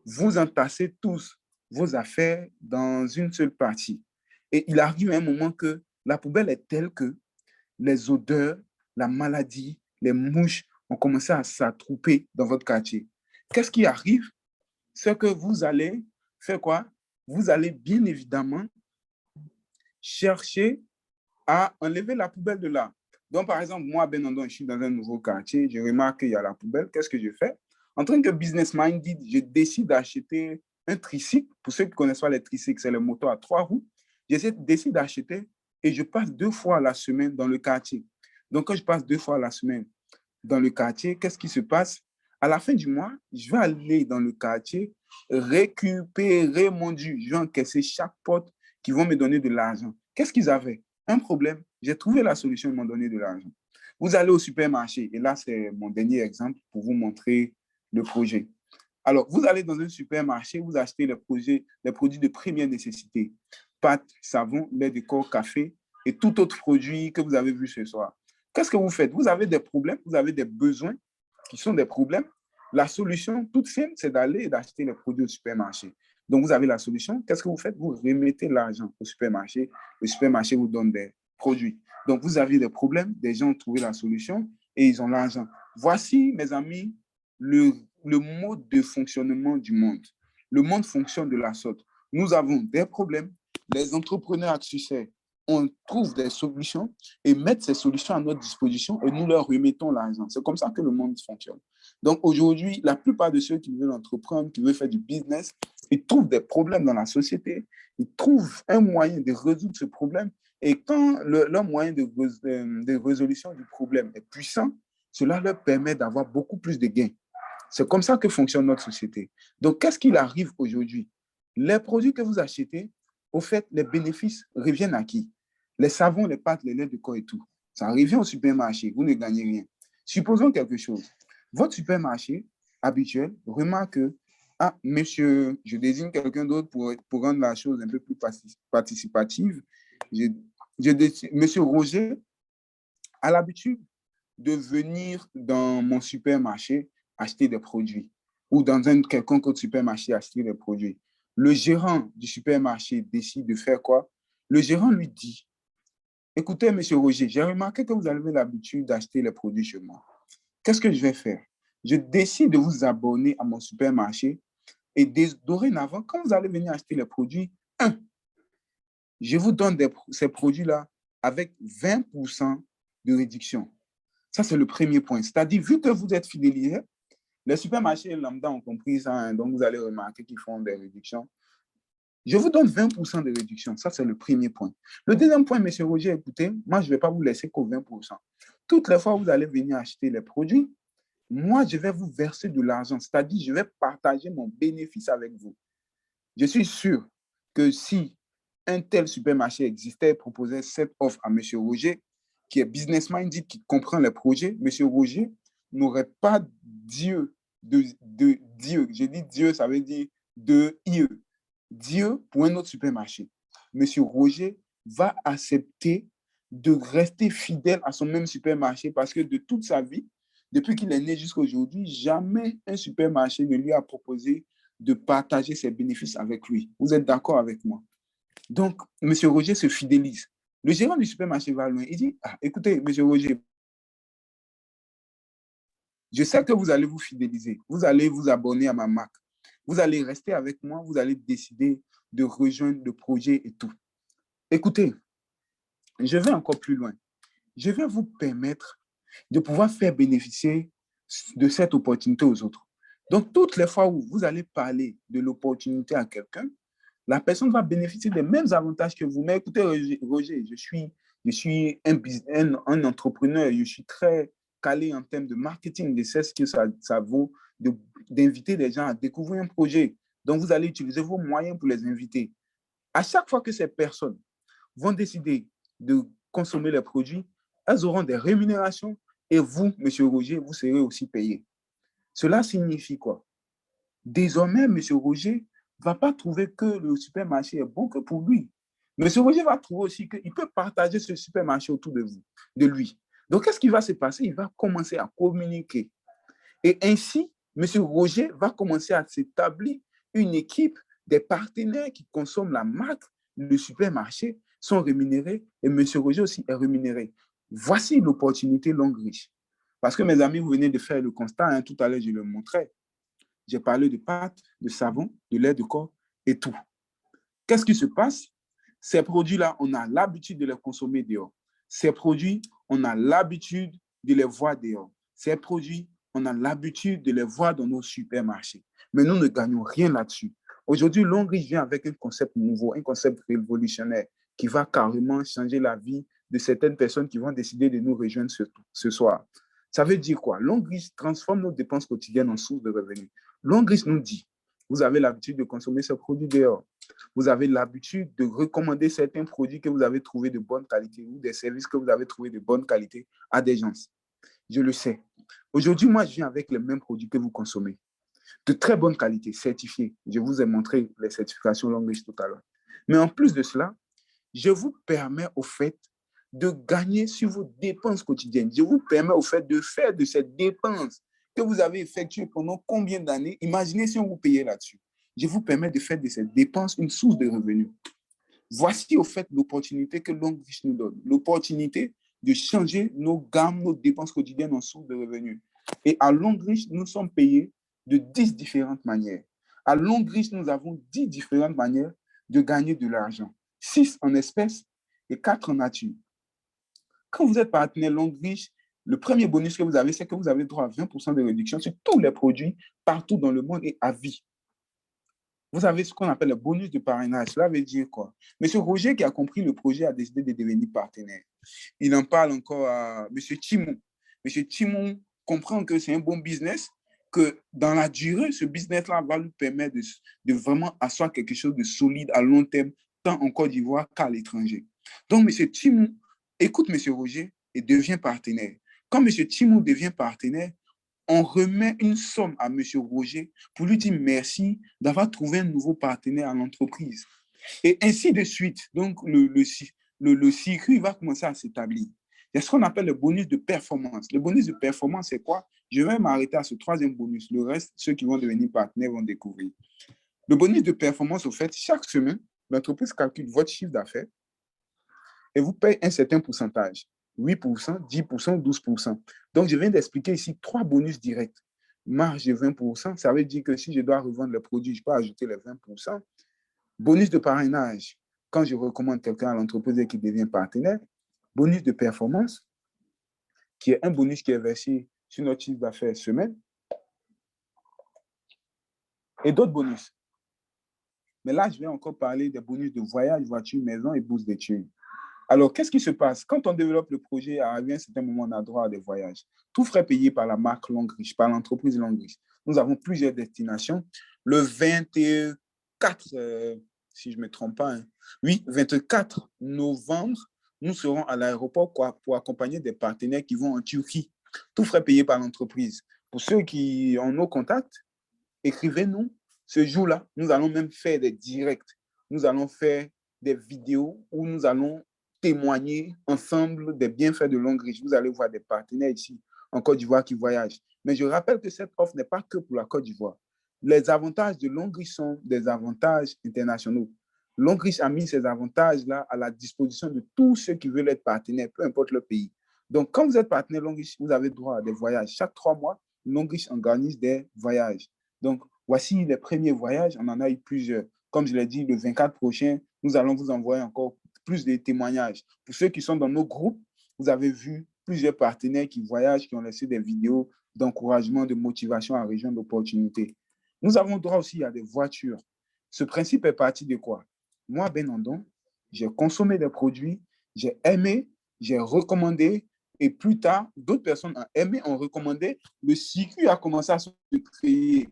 Vous entassez tous vos affaires dans une seule partie. Et il arrive un moment que la poubelle est telle que les odeurs, la maladie, les mouches ont commencé à s'attrouper dans votre quartier. Qu'est-ce qui arrive? C'est que vous allez faire quoi? Vous allez bien évidemment chercher à enlever la poubelle de là. Donc, par exemple, moi, Benandon, je suis dans un nouveau quartier, je remarque qu'il y a la poubelle. Qu'est-ce que je fais? En tant que business minded, je décide d'acheter un tricycle. Pour ceux qui ne connaissent pas les tricycles, c'est le moteur à 3 roues. Je décide d'acheter et je passe 2 fois la semaine dans le quartier. Donc, quand je passe 2 fois la semaine dans le quartier, qu'est-ce qui se passe? À la fin du mois, je vais aller dans le quartier récupérer mon dû. Je vais encaisser chaque pote qui vont me donner de l'argent. Qu'est-ce qu'ils avaient? Un problème. J'ai trouvé la solution, ils m'ont donné de l'argent. Vous allez au supermarché, et là, c'est mon dernier exemple pour vous montrer le projet. Alors, vous allez dans un supermarché, vous achetez les produits de première nécessité. Pâtes, savon, lait de corps, café et tout autre produit que vous avez vu ce soir. Qu'est-ce que vous faites? Vous avez des problèmes, vous avez des besoins qui sont des problèmes. La solution toute simple, c'est d'aller et d'acheter les produits au supermarché. Donc, vous avez la solution. Qu'est-ce que vous faites? Vous remettez l'argent au supermarché. Le supermarché vous donne des produits. Donc, vous avez des problèmes, des gens ont trouvé la solution et ils ont l'argent. Voici, mes amis, le mode de fonctionnement du monde. Le monde fonctionne de la sorte. Nous avons des problèmes. Les entrepreneurs à succès, on trouve des solutions et mettent ces solutions à notre disposition et nous leur remettons l'argent. C'est comme ça que le monde fonctionne. Donc aujourd'hui, la plupart de ceux qui veulent entreprendre, qui veulent faire du business, ils trouvent des problèmes dans la société, ils trouvent un moyen de résoudre ce problème et quand leur moyen de résolution du problème est puissant, cela leur permet d'avoir beaucoup plus de gains. C'est comme ça que fonctionne notre société. Donc, qu'est-ce qu'il arrive aujourd'hui? Les produits que vous achetez, au fait, les bénéfices reviennent à qui? Les savons, les pâtes, les laits de corps et tout. Ça revient au supermarché, vous ne gagnez rien. Supposons quelque chose. Votre supermarché habituel remarque que, ah, monsieur, je désigne quelqu'un d'autre pour rendre la chose un peu plus participative. Monsieur Roger a l'habitude de venir dans mon supermarché acheter des produits ou dans un quelconque autre supermarché acheter des produits. Le gérant du supermarché décide de faire quoi? Le gérant lui dit, écoutez, monsieur Roger, j'ai remarqué que vous avez l'habitude d'acheter les produits chez moi. Qu'est-ce que je vais faire? Je décide de vous abonner à mon supermarché et dorénavant, quand vous allez venir acheter les produits, je vous donne ces produits-là avec 20% de réduction. Ça, c'est le premier point. C'est-à-dire, vu que vous êtes fidélisé, les supermarchés lambda ont compris ça, hein, donc vous allez remarquer qu'ils font des réductions. Je vous donne 20% de réduction. Ça, c'est le premier point. Le deuxième point, monsieur Roger, écoutez, moi, je ne vais pas vous laisser qu'au 20%. Toutes les fois que vous allez venir acheter les produits, moi, je vais vous verser de l'argent. C'est-à-dire, je vais partager mon bénéfice avec vous. Je suis sûr que si un tel supermarché existait et proposait cette offre à monsieur Roger, qui est business minded, qui comprend les projets, monsieur Roger n'aurait pas Dieu de Dieu. Je dis Dieu, ça veut dire de IE. Dieu pour un autre supermarché. Monsieur Roger va accepter de rester fidèle à son même supermarché parce que de toute sa vie, Depuis qu'il est né jusqu'à aujourd'hui, jamais un supermarché ne lui a proposé de partager ses bénéfices avec lui. Vous êtes d'accord avec moi? Donc, M. Roger se fidélise. Le gérant du supermarché va loin. Il dit, ah, écoutez, M. Roger, je sais que vous allez vous fidéliser. Vous allez vous abonner à ma marque. Vous allez rester avec moi. Vous allez décider de rejoindre le projet et tout. Écoutez, je vais encore plus loin. Je vais vous permettre de pouvoir faire bénéficier de cette opportunité aux autres. Donc, toutes les fois où vous allez parler de l'opportunité à quelqu'un, la personne va bénéficier des mêmes avantages que vous. Mais écoutez, Roger, je suis un entrepreneur, je suis très calé en termes de marketing, je sais ce que ça vaut d'inviter les gens à découvrir un projet. Donc, vous allez utiliser vos moyens pour les inviter. À chaque fois que ces personnes vont décider de consommer les produits, elles auront des rémunérations et vous, M. Roger, vous serez aussi payé. Cela signifie quoi? Désormais, M. Roger ne va pas trouver que le supermarché est bon que pour lui. M. Roger va trouver aussi qu'il peut partager ce supermarché autour de vous, de lui. Donc, qu'est-ce qui va se passer? Il va commencer à communiquer. Et ainsi, M. Roger va commencer à s'établir une équipe des partenaires qui consomment la marque, le supermarché, sont rémunérés et M. Roger aussi est rémunéré. Voici l'opportunité longue riche. Parce que mes amis, vous venez de faire le constat, hein, tout à l'heure, je le montrais. J'ai parlé de pâtes, de savon, de lait de corps et tout. Qu'est-ce qui se passe? Ces produits-là, on a l'habitude de les consommer dehors. Ces produits, on a l'habitude de les voir dehors. Ces produits, on a l'habitude de les voir dans nos supermarchés. Mais nous ne gagnons rien là-dessus. Aujourd'hui, Longreach vient avec un concept nouveau, un concept révolutionnaire qui va carrément changer la vie de certaines personnes qui vont décider de nous rejoindre ce soir. Ça veut dire quoi? Longreach transforme nos dépenses quotidiennes en source de revenus. Longreach nous dit, vous avez l'habitude de consommer ce produit dehors. Vous avez l'habitude de recommander certains produits que vous avez trouvés de bonne qualité ou des services que vous avez trouvés de bonne qualité à des gens. Je le sais. Aujourd'hui, moi, je viens avec les mêmes produits que vous consommez. De très bonne qualité, certifiés. Je vous ai montré les certifications Longreach tout à l'heure. Mais en plus de cela, je vous permets au fait de gagner sur vos dépenses quotidiennes. Je vous permets au fait de faire de cette dépense que vous avez effectuée pendant combien d'années. Imaginez si on vous payait là-dessus. Je vous permets de faire de cette dépense une source de revenus. Voici au fait l'opportunité que Longreach nous donne. L'opportunité de changer nos gammes, nos dépenses quotidiennes en source de revenus. Et à Longreach, nous sommes payés de 10 différentes manières. À Longreach, nous avons 10 différentes manières de gagner de l'argent. 6 en espèces et 4 en nature. Quand vous êtes partenaire Longreach, le premier bonus que vous avez, c'est que vous avez droit à 20% de réduction sur tous les produits partout dans le monde et à vie. Vous avez ce qu'on appelle le bonus de parrainage. Cela veut dire quoi? Monsieur Roger, qui a compris le projet, a décidé de devenir partenaire. Il en parle encore à Monsieur Timon. Monsieur Timon comprend que c'est un bon business, que dans la durée, ce business-là va lui permettre de vraiment asseoir quelque chose de solide à long terme, tant en Côte d'Ivoire qu'à l'étranger. Donc, Monsieur Timon écoute Monsieur Roger et devient partenaire. Quand Monsieur Timon devient partenaire, on remet une somme à M. Roger pour lui dire merci d'avoir trouvé un nouveau partenaire à l'entreprise. Et ainsi de suite. Donc, le circuit va commencer à s'établir. Il y a ce qu'on appelle le bonus de performance. Le bonus de performance, c'est quoi? Je vais m'arrêter à ce troisième bonus. Le reste, ceux qui vont devenir partenaires vont découvrir. Le bonus de performance, au fait, chaque semaine, l'entreprise calcule votre chiffre d'affaires et vous paye un certain pourcentage. 8%, 10%, 12%. Donc, je viens d'expliquer ici 3 bonus directs. Marge de 20%, ça veut dire que si je dois revendre le produit, je peux ajouter les 20%. Bonus de parrainage, quand je recommande quelqu'un à l'entreprise et qui devient partenaire. Bonus de performance, qui est un bonus qui est versé sur notre chiffre d'affaires semaine. Et d'autres bonus. Mais là, je vais encore parler des bonus de voyage, voiture, maison et bourse d'études. Alors, qu'est-ce qui se passe? Quand on développe le projet, à un certain moment, on a droit à des voyages. Tout frais payé par la marque Longreach, par l'entreprise Longreach. Nous avons plusieurs destinations. Le 24, si je ne me trompe pas, 24 novembre, nous serons à l'aéroport pour accompagner des partenaires qui vont en Turquie. Tout frais payé par l'entreprise. Pour ceux qui ont nos contacts, écrivez-nous. Ce jour-là, nous allons même faire des directs. Nous allons faire des vidéos où nous allons témoigner ensemble des bienfaits de Longreach. Vous allez voir des partenaires ici en Côte d'Ivoire qui voyagent. Mais je rappelle que cette offre n'est pas que pour la Côte d'Ivoire. Les avantages de Longreach sont des avantages internationaux. Longreach a mis ces avantages-là à la disposition de tous ceux qui veulent être partenaires, peu importe le pays. Donc, quand vous êtes partenaire Longreach, vous avez droit à des voyages. Chaque 3 mois, Longreach organise des voyages. Donc, voici les premiers voyages. On en a eu plusieurs. Comme je l'ai dit, le 24 prochain, nous allons vous envoyer encore plus de témoignages. Pour ceux qui sont dans nos groupes, vous avez vu plusieurs partenaires qui voyagent, qui ont laissé des vidéos d'encouragement, de motivation à la région d'opportunité. Nous avons droit aussi à des voitures. Ce principe est parti de quoi? Moi, Benandon, j'ai consommé des produits, j'ai aimé, j'ai recommandé, et plus tard, d'autres personnes ont aimé, ont recommandé. Le circuit a commencé à se créer.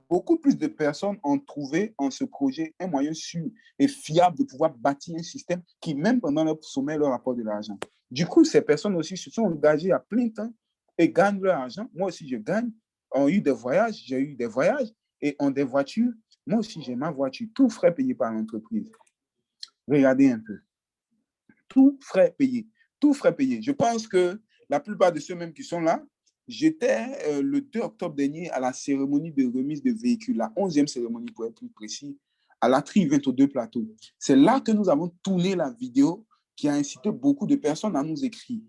Beaucoup plus de personnes ont trouvé en ce projet un moyen sûr et fiable de pouvoir bâtir un système qui, même pendant leur sommet, leur apporte de l'argent. Du coup, ces personnes aussi se sont engagées à plein temps et gagnent leur argent. Moi aussi, je gagne. On a eu des voyages, j'ai eu des voyages et ont des voitures. Moi aussi, j'ai ma voiture. Tout frais payé par l'entreprise. Regardez un peu. Tout frais payé. Tout frais payé. Je pense que la plupart de ceux mêmes qui sont là, j'étais le 2 octobre dernier à la cérémonie de remise de véhicules, la 11e cérémonie pour être plus précis, à la TRI 22 plateaux. C'est là que nous avons tourné la vidéo qui a incité beaucoup de personnes à nous écrire.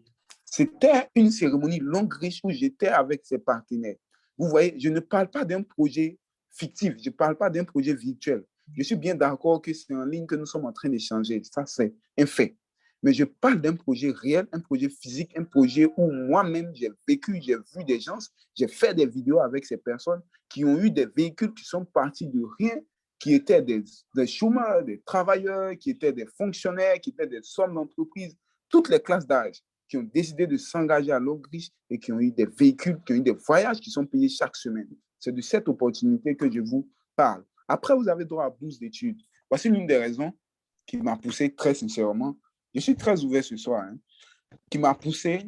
C'était une cérémonie Longreach où j'étais avec ses partenaires. Vous voyez, je ne parle pas d'un projet fictif, je ne parle pas d'un projet virtuel. Je suis bien d'accord que c'est en ligne que nous sommes en train d'échanger. Ça, c'est un fait. Mais je parle d'un projet réel, un projet physique, un projet où moi-même j'ai vécu, j'ai vu des gens, j'ai fait des vidéos avec ces personnes qui ont eu des véhicules qui sont partis de rien, qui étaient des chômeurs, des travailleurs, qui étaient des fonctionnaires, qui étaient des hommes d'entreprise, toutes les classes d'âge qui ont décidé de s'engager à Longreach et qui ont eu des véhicules, qui ont eu des voyages qui sont payés chaque semaine. C'est de cette opportunité que je vous parle. Après, vous avez droit à bourse d'études. Voici l'une des raisons qui m'a poussé très sincèrement. Je suis très ouvert ce soir, qui m'a poussé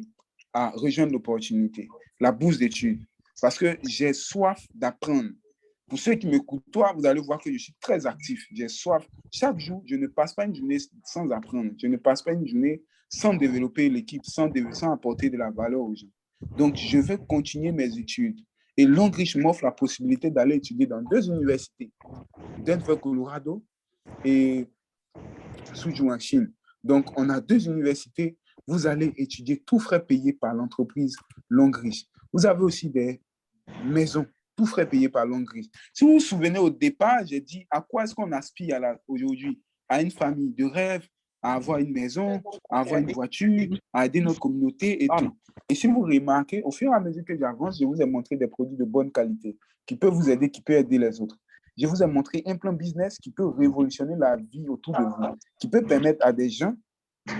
à rejoindre l'opportunité, la bourse d'études, parce que j'ai soif d'apprendre. Pour ceux qui me côtoient, vous allez voir que je suis très actif. J'ai soif. Chaque jour, je ne passe pas une journée sans apprendre. Je ne passe pas une journée sans développer l'équipe, sans apporter de la valeur aux gens. Donc, je vais continuer mes études. Et Longreach m'offre la possibilité d'aller étudier dans 2 universités, Denver, Colorado et Suzhou en Chine. Donc, on a 2 universités. Vous allez étudier tout frais payé par l'entreprise Longreach. Vous avez aussi des maisons, tout frais payé par Longreach. Si vous vous souvenez, au départ, j'ai dit à quoi est-ce qu'on aspire aujourd'hui? À une famille de rêve, à avoir une maison, à avoir une voiture, à aider notre communauté et tout. Et si vous remarquez, au fur et à mesure que j'avance, je vous ai montré des produits de bonne qualité qui peuvent vous aider, qui peuvent aider les autres. Je vous ai montré un plan business qui peut révolutionner la vie autour de vous, qui peut permettre à des gens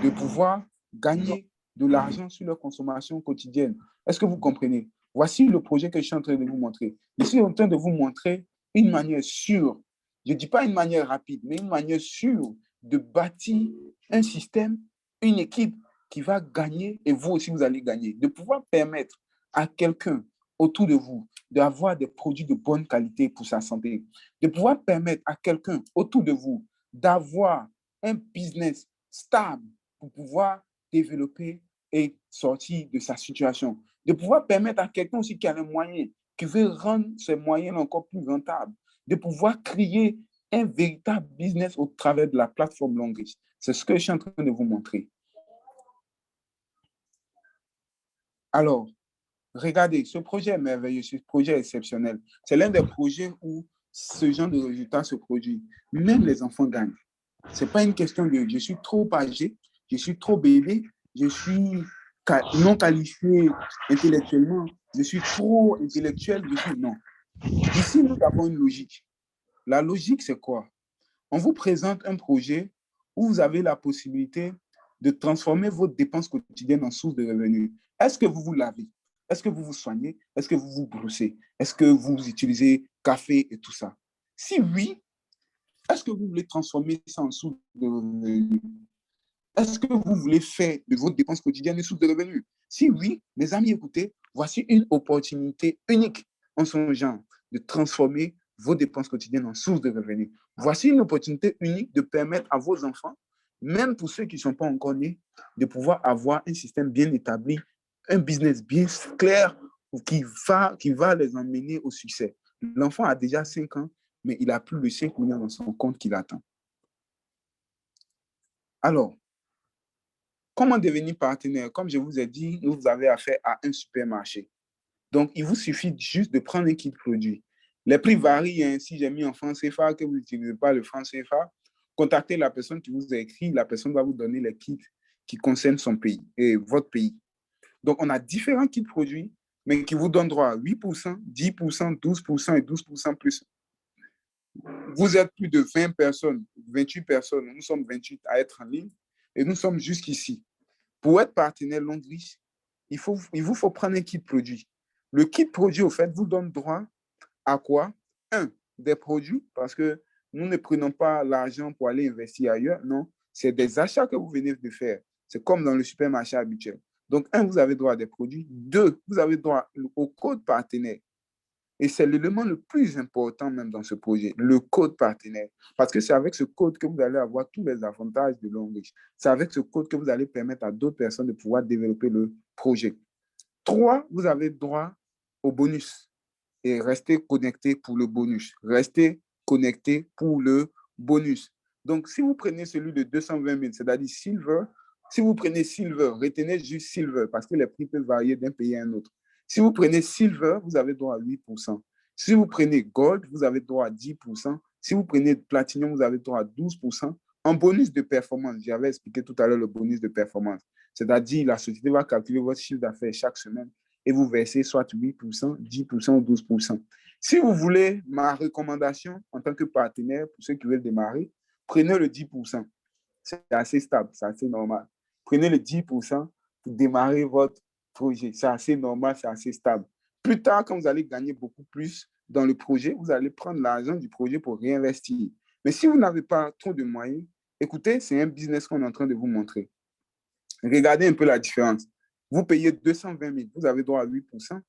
de pouvoir gagner de l'argent sur leur consommation quotidienne. Est-ce que vous comprenez? Voici le projet que je suis en train de vous montrer. Je suis en train de vous montrer une manière sûre, je ne dis pas une manière rapide, mais une manière sûre de bâtir un système, une équipe qui va gagner et vous aussi vous allez gagner. De pouvoir permettre à quelqu'un autour de vous d'avoir des produits de bonne qualité pour sa santé. De pouvoir permettre à quelqu'un autour de vous d'avoir un business stable pour pouvoir développer et sortir de sa situation. De pouvoir permettre à quelqu'un aussi qui a les moyens, qui veut rendre ces moyens encore plus rentables, de pouvoir créer un véritable business au travers de la plateforme Longreach. C'est ce que je suis en train de vous montrer. Alors, regardez, ce projet est merveilleux, ce projet est exceptionnel. C'est l'un des projets où ce genre de résultat se produit. Même les enfants gagnent. Ce n'est pas une question de je suis trop âgé, je suis trop bébé, je suis non qualifié intellectuellement, je suis trop intellectuel, je suis non. Ici, nous avons une logique. La logique, c'est quoi? On vous présente un projet où vous avez la possibilité de transformer vos dépenses quotidiennes en source de revenus. Est-ce que vous vous lavez? Est-ce que vous vous soignez? Est-ce que vous vous brossez? Est-ce que vous utilisez café et tout ça? Si oui, est-ce que vous voulez transformer ça en source de revenus? Est-ce que vous voulez faire de vos dépenses quotidiennes une source de revenus? Si oui, mes amis, écoutez, voici une opportunité unique en son genre de transformer vos dépenses quotidiennes en source de revenus. Voici une opportunité unique de permettre à vos enfants, même pour ceux qui ne sont pas encore nés, de pouvoir avoir un système bien établi un business bien clair qui va les emmener au succès. L'enfant a déjà 5 ans, mais il a plus de 5 millions dans son compte qu'il attend. Alors, comment devenir partenaire? Comme je vous ai dit, vous avez affaire à un supermarché. Donc, il vous suffit juste de prendre un kit produit. Les prix varient. Hein. Si j'ai mis en franc CFA, que vous n'utilisez pas le franc CFA, contactez la personne qui vous a écrit. La personne va vous donner les kits qui concernent son pays et votre pays. Donc, on a différents kits produits, mais qui vous donnent droit à 8%, 10%, 12% et 12% plus. Vous êtes plus de 20 personnes, 28 personnes, nous sommes 28 à être en ligne et nous sommes jusqu'ici. Pour être partenaire Longreach, il vous faut prendre un kit produit. Le kit produit, au fait, vous donne droit à quoi? Un, des produits, parce que nous ne prenons pas l'argent pour aller investir ailleurs, non. C'est des achats que vous venez de faire. C'est comme dans le supermarché habituel. Donc, un, vous avez droit à des produits. Deux, vous avez droit au code partenaire. Et c'est l'élément le plus important même dans ce projet, le code partenaire. Parce que c'est avec ce code que vous allez avoir tous les avantages de Longreach. C'est avec ce code que vous allez permettre à d'autres personnes de pouvoir développer le projet. Trois, vous avez droit au bonus. Et restez connecté pour le bonus. Restez connecté pour le bonus. Donc, si vous prenez celui de 220 000, c'est-à-dire Silver, si vous prenez Silver, retenez juste Silver parce que les prix peuvent varier d'un pays à un autre. Si vous prenez Silver, vous avez droit à 8%. Si vous prenez Gold, vous avez droit à 10%. Si vous prenez Platinum, vous avez droit à 12%. En bonus de performance, j'avais expliqué tout à l'heure le bonus de performance. C'est-à-dire, la société va calculer votre chiffre d'affaires chaque semaine et vous versez soit 8%, 10% ou 12%. Si vous voulez ma recommandation en tant que partenaire, pour ceux qui veulent démarrer, prenez le 10%. C'est assez stable, c'est assez normal. Prenez le 10% pour démarrer votre projet. C'est assez normal, c'est assez stable. Plus tard, quand vous allez gagner beaucoup plus dans le projet, vous allez prendre l'argent du projet pour réinvestir. Mais si vous n'avez pas trop de moyens, écoutez, c'est un business qu'on est en train de vous montrer. Regardez un peu la différence. Vous payez 220 000, vous avez droit à 8%.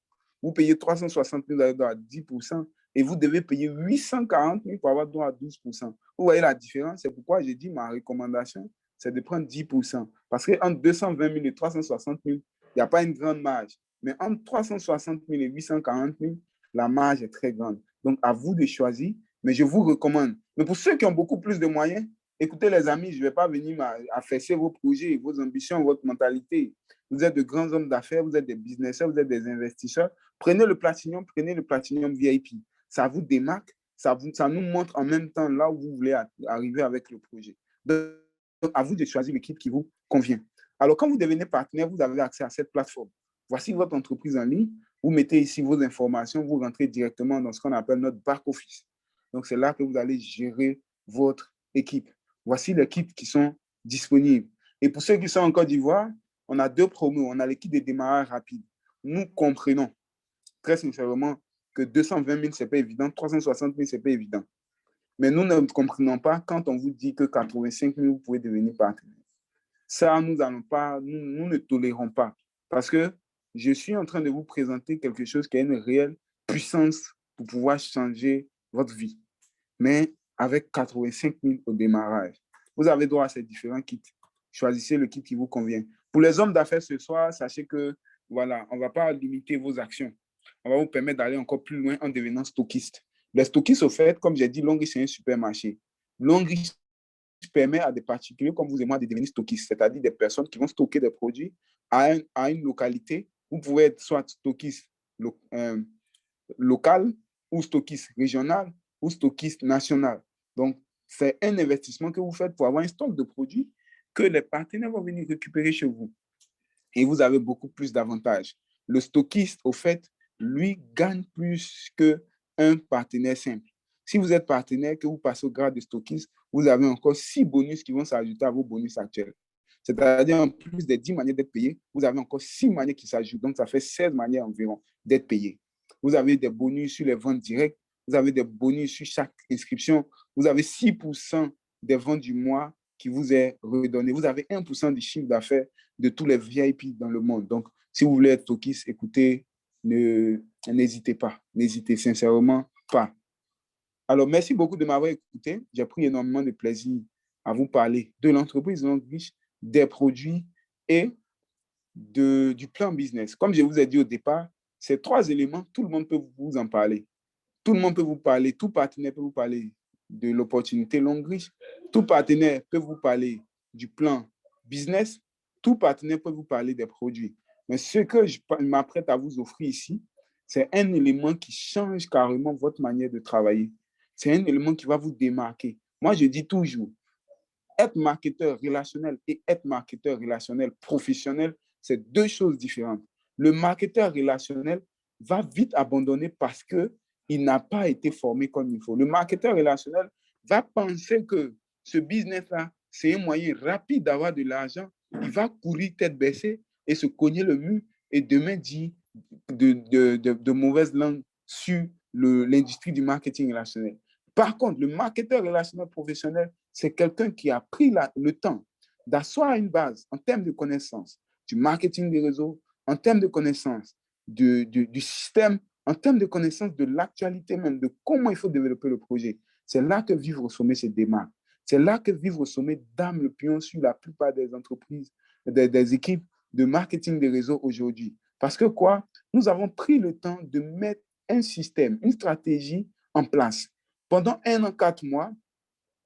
Vous payez 360 000, vous avez droit à 10%. Et vous devez payer 840 000 pour avoir droit à 12%. Vous voyez la différence? C'est pourquoi j'ai dit ma recommandation, c'est de prendre 10%. Parce qu'entre 220 000 et 360 000, il n'y a pas une grande marge. Mais entre 360 000 et 840 000, la marge est très grande. Donc, à vous de choisir, mais je vous recommande. Mais pour ceux qui ont beaucoup plus de moyens, écoutez les amis, je ne vais pas venir affaisser vos projets, vos ambitions, votre mentalité. Vous êtes de grands hommes d'affaires, vous êtes des businesseurs, vous êtes des investisseurs. Prenez le Platinum VIP. Ça vous démarque, ça nous montre en même temps là où vous voulez arriver avec le projet. Donc, à vous de choisir l'équipe qui vous convient. Alors, quand vous devenez partenaire, vous avez accès à cette plateforme. Voici votre entreprise en ligne. Vous mettez ici vos informations, vous rentrez directement dans ce qu'on appelle notre back-office. Donc, c'est là que vous allez gérer votre équipe. Voici les kits qui sont disponibles. Et pour ceux qui sont en Côte d'Ivoire, on a 2 promos. On a les kits de démarrage rapide. Nous comprenons très sincèrement que 220 000, ce n'est pas évident. 360 000, ce n'est pas évident. Mais nous ne comprenons pas quand on vous dit que 85 000, vous pouvez devenir partenaire. Ça, nous ne tolérons pas. Parce que je suis en train de vous présenter quelque chose qui a une réelle puissance pour pouvoir changer votre vie. Mais avec 85 000 au démarrage. Vous avez droit à ces différents kits. Choisissez le kit qui vous convient. Pour les hommes d'affaires ce soir, sachez que, voilà, on ne va pas limiter vos actions. On va vous permettre d'aller encore plus loin en devenant stockiste. Les stockistes, au fait, comme j'ai dit, Longreach, c'est un supermarché. Longreach permet à des particuliers comme vous et moi de devenir stockistes, c'est-à-dire des personnes qui vont stocker des produits à une localité. Vous pouvez être soit stockiste local ou stockiste régional ou stockiste national. Donc, c'est un investissement que vous faites pour avoir un stock de produits que les partenaires vont venir récupérer chez vous. Et vous avez beaucoup plus d'avantages. Le stockiste, au fait, lui, gagne plus qu'un partenaire simple. Si vous êtes partenaire, que vous passez au grade de stockiste, vous avez encore 6 bonus qui vont s'ajouter à vos bonus actuels. C'est-à-dire, en plus des 10 manières d'être payé, vous avez encore 6 manières qui s'ajoutent. Donc, ça fait 16 manières environ d'être payé. Vous avez des bonus sur les ventes directes, vous avez des bonus sur chaque inscription, vous avez 6% des ventes du mois qui vous est redonné. Vous avez 1% du chiffre d'affaires de tous les VIP dans le monde. Donc, si vous voulez être stockiste, écoutez, n'hésitez pas. N'hésitez sincèrement pas. Alors, merci beaucoup de m'avoir écouté. J'ai pris énormément de plaisir à vous parler de l'entreprise Longreach, des produits et du plan business. Comme je vous ai dit au départ, ces 3 éléments, tout le monde peut vous en parler. Tout le monde peut vous parler, tout partenaire peut vous parler de l'opportunité longue riche, tout partenaire peut vous parler du plan business, tout partenaire peut vous parler des produits. Mais ce que je m'apprête à vous offrir ici, c'est un élément qui change carrément votre manière de travailler. C'est un élément qui va vous démarquer. Moi, je dis toujours, être marketeur relationnel et être marketeur relationnel professionnel, c'est 2 choses différentes. Le marketeur relationnel va vite abandonner parce qu'il n'a pas été formé comme il faut. Le marketeur relationnel va penser que ce business-là, c'est un moyen rapide d'avoir de l'argent. Il va courir tête baissée et se cogner le mur et demain dire de mauvaises langues sur l'industrie du marketing relationnel. Par contre, le marketeur relationnel professionnel, c'est quelqu'un qui a pris le temps d'asseoir une base en termes de connaissances du marketing des réseaux, en termes de connaissances du système, en termes de connaissances de l'actualité même, de comment il faut développer le projet. C'est là que Vivre au sommet se démarque. C'est là que Vivre au sommet dame le pion sur la plupart des entreprises, des équipes de marketing des réseaux aujourd'hui. Parce que quoi? Nous avons pris le temps de mettre un système, une stratégie en place. Pendant 1 an, 4 mois,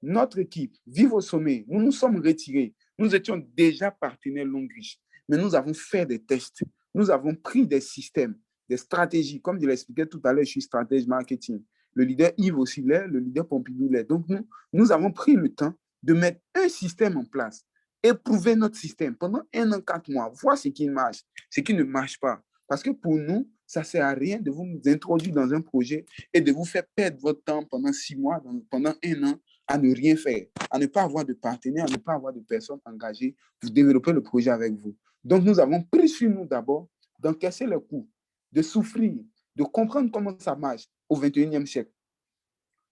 notre équipe, Vivre au sommet, nous nous sommes retirés. Nous étions déjà partenaires longue riche, mais nous avons fait des tests. Nous avons pris des systèmes, des stratégies. Comme je l'expliquais tout à l'heure, je suis stratège marketing. Le leader Yves aussi l'est, le leader Pompidou l'est. Donc, nous avons pris le temps de mettre un système en place, éprouver notre système pendant 1 an, 4 mois, voir ce qui marche, ce qui ne marche pas. Parce que pour nous, ça ne sert à rien de vous introduire dans un projet et de vous faire perdre votre temps pendant 6 mois, pendant 1 an, à ne rien faire, à ne pas avoir de partenaires, à ne pas avoir de personnes engagées pour développer le projet avec vous. Donc, nous avons pris sur nous d'abord d'encaisser le coût, de souffrir, de comprendre comment ça marche au 21e siècle.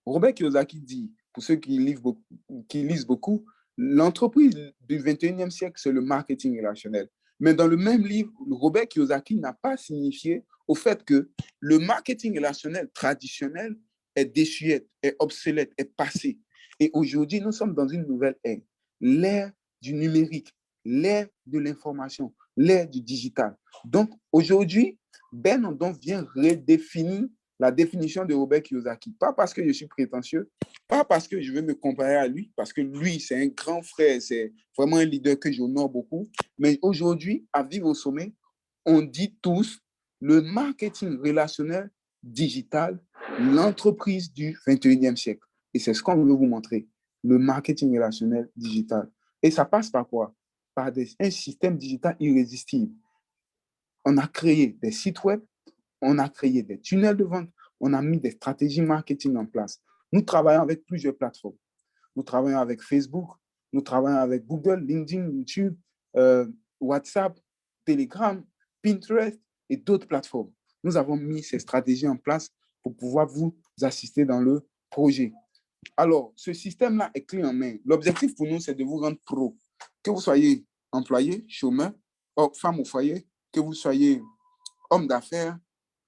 Robert Kiyosaki dit, pour ceux qui lisent beaucoup, l'entreprise du 21e siècle, c'est le marketing relationnel. Mais dans le même livre, Robert Kiyosaki n'a pas signifié au fait que le marketing relationnel traditionnel est désuet, est obsolète, est passé. Et aujourd'hui, nous sommes dans une nouvelle ère, l'ère du numérique, l'ère de l'information, l'ère du digital. Donc, aujourd'hui, Ben Andon vient redéfinir la définition de Robert Kiyosaki. Pas parce que je suis prétentieux, pas parce que je veux me comparer à lui, parce que lui, c'est un grand frère, c'est vraiment un leader que j'honore beaucoup. Mais aujourd'hui, à Vivre au sommet, on dit tous le marketing relationnel digital, l'entreprise du 21e siècle. Et c'est ce qu'on veut vous montrer, le marketing relationnel digital. Et ça passe par quoi? Par un système digital irrésistible. On a créé des sites web, on a créé des tunnels de vente, on a mis des stratégies marketing en place. Nous travaillons avec plusieurs plateformes. Nous travaillons avec Facebook, nous travaillons avec Google, LinkedIn, YouTube, WhatsApp, Telegram, Pinterest et d'autres plateformes. Nous avons mis ces stratégies en place pour pouvoir vous assister dans le projet. Alors, ce système-là est clé en main. L'objectif pour nous, c'est de vous rendre pro. Que vous soyez employé, chômeur, femme au foyer, que vous soyez homme d'affaires,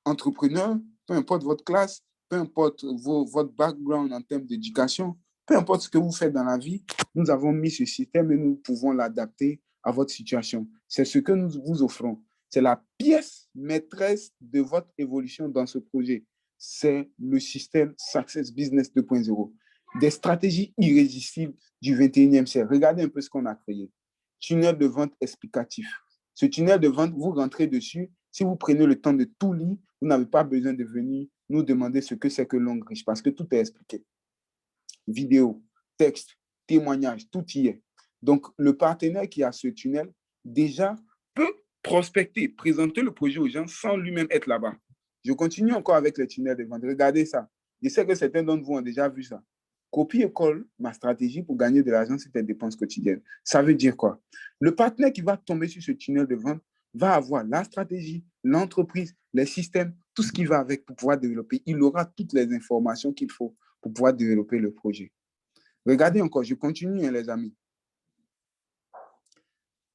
entrepreneur, peu importe votre classe, peu importe votre background en termes d'éducation, peu importe ce que vous faites dans la vie, nous avons mis ce système et nous pouvons l'adapter à votre situation. C'est ce que nous vous offrons. C'est la pièce maîtresse de votre évolution dans ce projet. C'est le système Success Business 2.0. Des stratégies irrésistibles du 21e siècle. Regardez un peu ce qu'on a créé. Tunnel de vente explicatif. Ce tunnel de vente, vous rentrez dessus. Si vous prenez le temps de tout lire, vous n'avez pas besoin de venir nous demander ce que c'est que longue riche parce que tout est expliqué. Vidéo, texte, témoignage, tout y est. Donc, le partenaire qui a ce tunnel, déjà, peut prospecter, présenter le projet aux gens sans lui-même être là-bas. Je continue encore avec les tunnels de vente. Regardez ça. Je sais que certains d'entre vous ont déjà vu ça. Copie et colle ma stratégie pour gagner de l'argent sur tes dépenses quotidiennes. Ça veut dire quoi? Le partenaire qui va tomber sur ce tunnel de vente va avoir la stratégie, l'entreprise, les systèmes, tout ce qui va avec pour pouvoir développer. Il aura toutes les informations qu'il faut pour pouvoir développer le projet. Regardez encore, je continue, hein, les amis.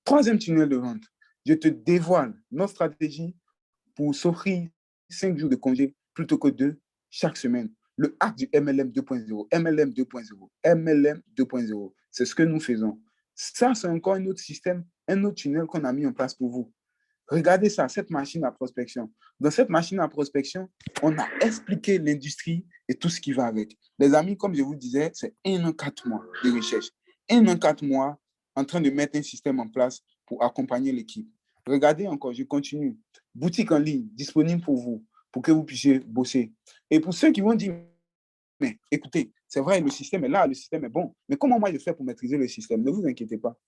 3e tunnel de vente. Je te dévoile notre stratégie pour s'offrir 5 jours de congé plutôt que 2 chaque semaine. Le hack du MLM 2.0, MLM 2.0, MLM 2.0. C'est ce que nous faisons. Ça, c'est encore un autre système, un autre tunnel qu'on a mis en place pour vous. Regardez ça, cette machine à prospection. Dans cette machine à prospection, on a expliqué l'industrie et tout ce qui va avec. Les amis, comme je vous disais, c'est 1 an, 4 mois de recherche. 1 an, 4 mois en train de mettre un système en place pour accompagner l'équipe. Regardez encore, je continue. Boutique en ligne disponible pour vous, pour que vous puissiez bosser. Et pour ceux qui vont dire, mais écoutez, c'est vrai, le système est là, le système est bon, mais comment moi je fais pour maîtriser le système? Ne vous inquiétez pas.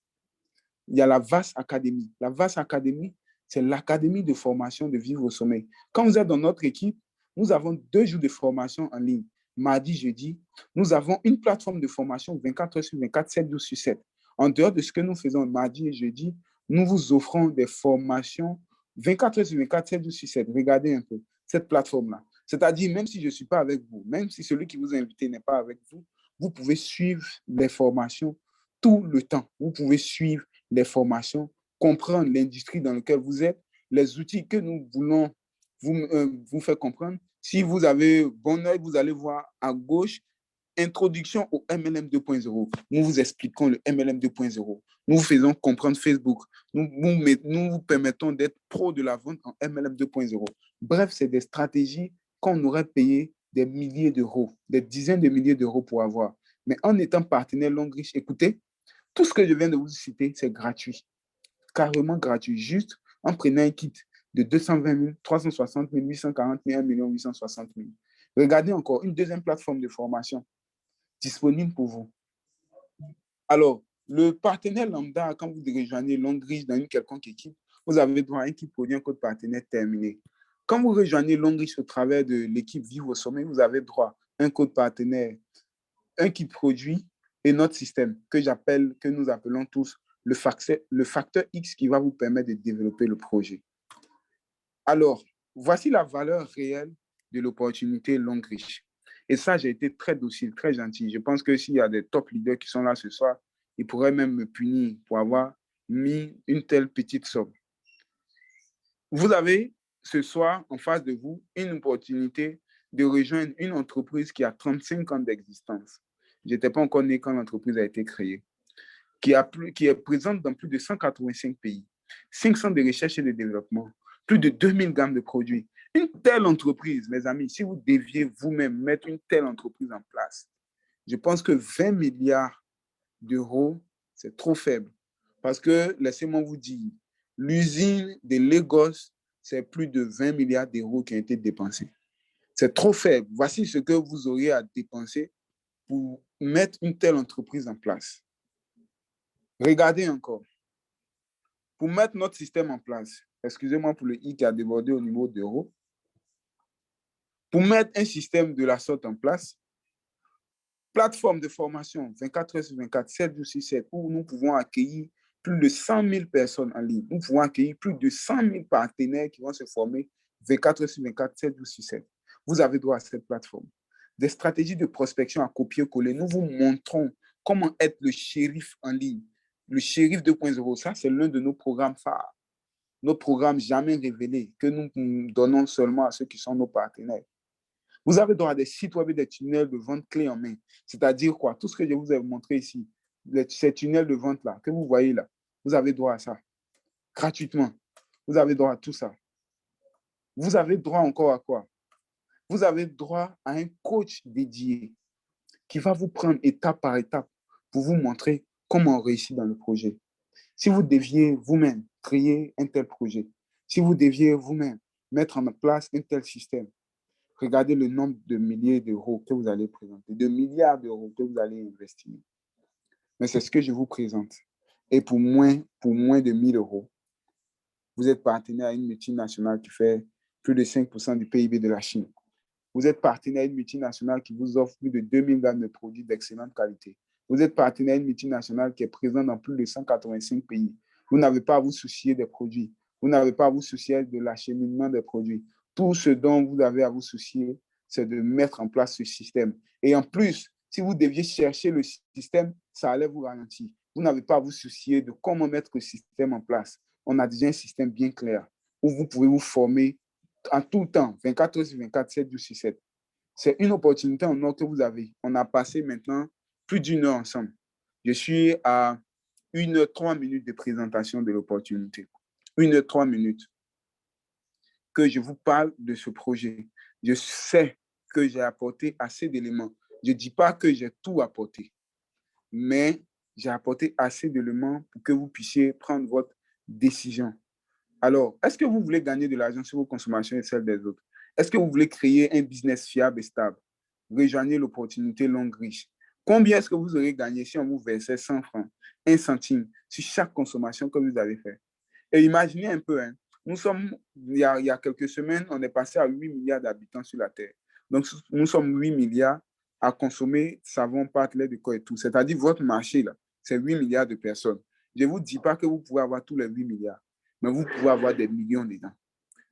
Il y a la VAS Academy. La VAS Academy, c'est l'académie de formation de Vivre au Sommet. Quand vous êtes dans notre équipe, nous avons 2 jours de formation en ligne, mardi, jeudi. Nous avons une plateforme de formation 24 heures sur 24, 7 jours sur 7. En dehors de ce que nous faisons mardi et jeudi, nous vous offrons des formations 24 heures sur 24, 7 jours sur 7. Regardez un peu cette plateforme-là. C'est-à-dire, même si je ne suis pas avec vous, même si celui qui vous a invité n'est pas avec vous, vous pouvez suivre les formations tout le temps. Vous pouvez suivre les formations, comprendre l'industrie dans laquelle vous êtes, les outils que nous voulons vous faire comprendre. Si vous avez bon œil, vous allez voir à gauche, introduction au MLM 2.0. Nous vous expliquons le MLM 2.0. Nous vous faisons comprendre Facebook. Nous vous permettons d'être pro de la vente en MLM 2.0. Bref, c'est des stratégies qu'on aurait payé des milliers d'euros, des dizaines de milliers d'euros pour avoir. Mais en étant partenaire Longrich, écoutez, tout ce que je viens de vous citer, c'est gratuit. Carrément gratuit. Juste en prenant un kit de 220 000, 360 000, 840 000, 1 860 000. Regardez encore une deuxième plateforme de formation disponible pour vous. Alors, le partenaire lambda, quand vous rejoignez Longrich dans une quelconque équipe, vous avez droit à un kit produit, un code partenaire terminé. Quand vous rejoignez Longrich au travers de l'équipe Vivre au Sommet, vous avez droit à un code partenaire, un kit produit et notre système que nous appelons tous le facteur X qui va vous permettre de développer le projet. Alors, voici la valeur réelle de l'opportunité Longrich. Et ça, j'ai été très docile, très gentil. Je pense que s'il y a des top leaders qui sont là ce soir, ils pourraient même me punir pour avoir mis une telle petite somme. Vous avez ce soir en face de vous une opportunité de rejoindre une entreprise qui a 35 ans d'existence. Je n'étais pas encore né quand l'entreprise a été créée, qui est présente dans plus de 185 pays, 500 de recherche et de développement, plus de 2000 gammes de produits. Une telle entreprise, mes amis, si vous deviez vous-même mettre une telle entreprise en place, je pense que 20 milliards d'euros, c'est trop faible. Parce que, laissez-moi vous dire, l'usine de Lagos, c'est plus de 20 milliards d'euros qui ont été dépensés. C'est trop faible. Voici ce que vous auriez à dépenser pour mettre une telle entreprise en place. Regardez encore. Pour mettre notre système en place, excusez-moi pour le i qui a débordé au niveau d'euros, pour mettre un système de la sorte en place, plateforme de formation 24 heures sur 24, 7 jours sur 7, où nous pouvons accueillir plus de 100 000 personnes en ligne. Nous pouvons accueillir plus de 100 000 partenaires qui vont se former 24 heures sur 24, 7 jours sur 7. Vous avez droit à cette plateforme. Des stratégies de prospection à copier-coller. Nous vous montrons comment être le shérif en ligne. Le shérif 2.0, ça, c'est l'un de nos programmes phares. Nos programmes jamais révélés, que nous donnons seulement à ceux qui sont nos partenaires. Vous avez droit à des sites web et des tunnels de vente clés en main. C'est-à-dire quoi? Tout ce que je vous ai montré ici, ces tunnels de vente-là, que vous voyez là, vous avez droit à ça. Gratuitement. Vous avez droit à tout ça. Vous avez droit encore à quoi? Vous avez droit à un coach dédié qui va vous prendre étape par étape pour vous montrer comment réussir dans le projet. Si vous deviez vous-même créer un tel projet, si vous deviez vous-même mettre en place un tel système, regardez le nombre de milliers d'euros que vous allez présenter, de milliards d'euros que vous allez investir. Mais c'est ce que je vous présente. Et pour moins de 1 000 euros, vous êtes partenaire à une multinationale qui fait plus de 5% du PIB de la Chine. Vous êtes partenaire à une multinationale qui vous offre plus de 2000 gammes de produits d'excellente qualité. Vous êtes partenaire à une multinationale qui est présente dans plus de 185 pays. Vous n'avez pas à vous soucier des produits. Vous n'avez pas à vous soucier de l'acheminement des produits. Tout ce dont vous avez à vous soucier, c'est de mettre en place ce système. Et en plus, si vous deviez chercher le système, ça allait vous ralentir. Vous n'avez pas à vous soucier de comment mettre le système en place. On a déjà un système bien clair où vous pouvez vous former en tout temps, 24 heures sur 24, 7 jours sur 7. C'est une opportunité en or que vous avez. On a passé maintenant plus d'1 heure ensemble. Je suis à 1 heure 3 minutes de présentation de l'opportunité. 1 heure 3 minutes que je vous parle de ce projet. Je sais que j'ai apporté assez d'éléments. Je ne dis pas que j'ai tout apporté, mais j'ai apporté assez d'éléments pour que vous puissiez prendre votre décision. Alors, est-ce que vous voulez gagner de l'argent sur vos consommations et celles des autres? Est-ce que vous voulez créer un business fiable et stable? Rejoignez l'opportunité longue riche. Combien est-ce que vous aurez gagné si on vous versait 100 francs, 1 centime sur chaque consommation que vous avez fait? Et imaginez un peu, hein, il y a quelques semaines, on est passé à 8 milliards d'habitants sur la Terre. Donc, nous sommes 8 milliards à consommer savon, pâte, lait de corps et tout. C'est-à-dire, votre marché, là, c'est 8 milliards de personnes. Je ne vous dis pas que vous pouvez avoir tous les 8 milliards, mais vous pouvez avoir des millions dedans,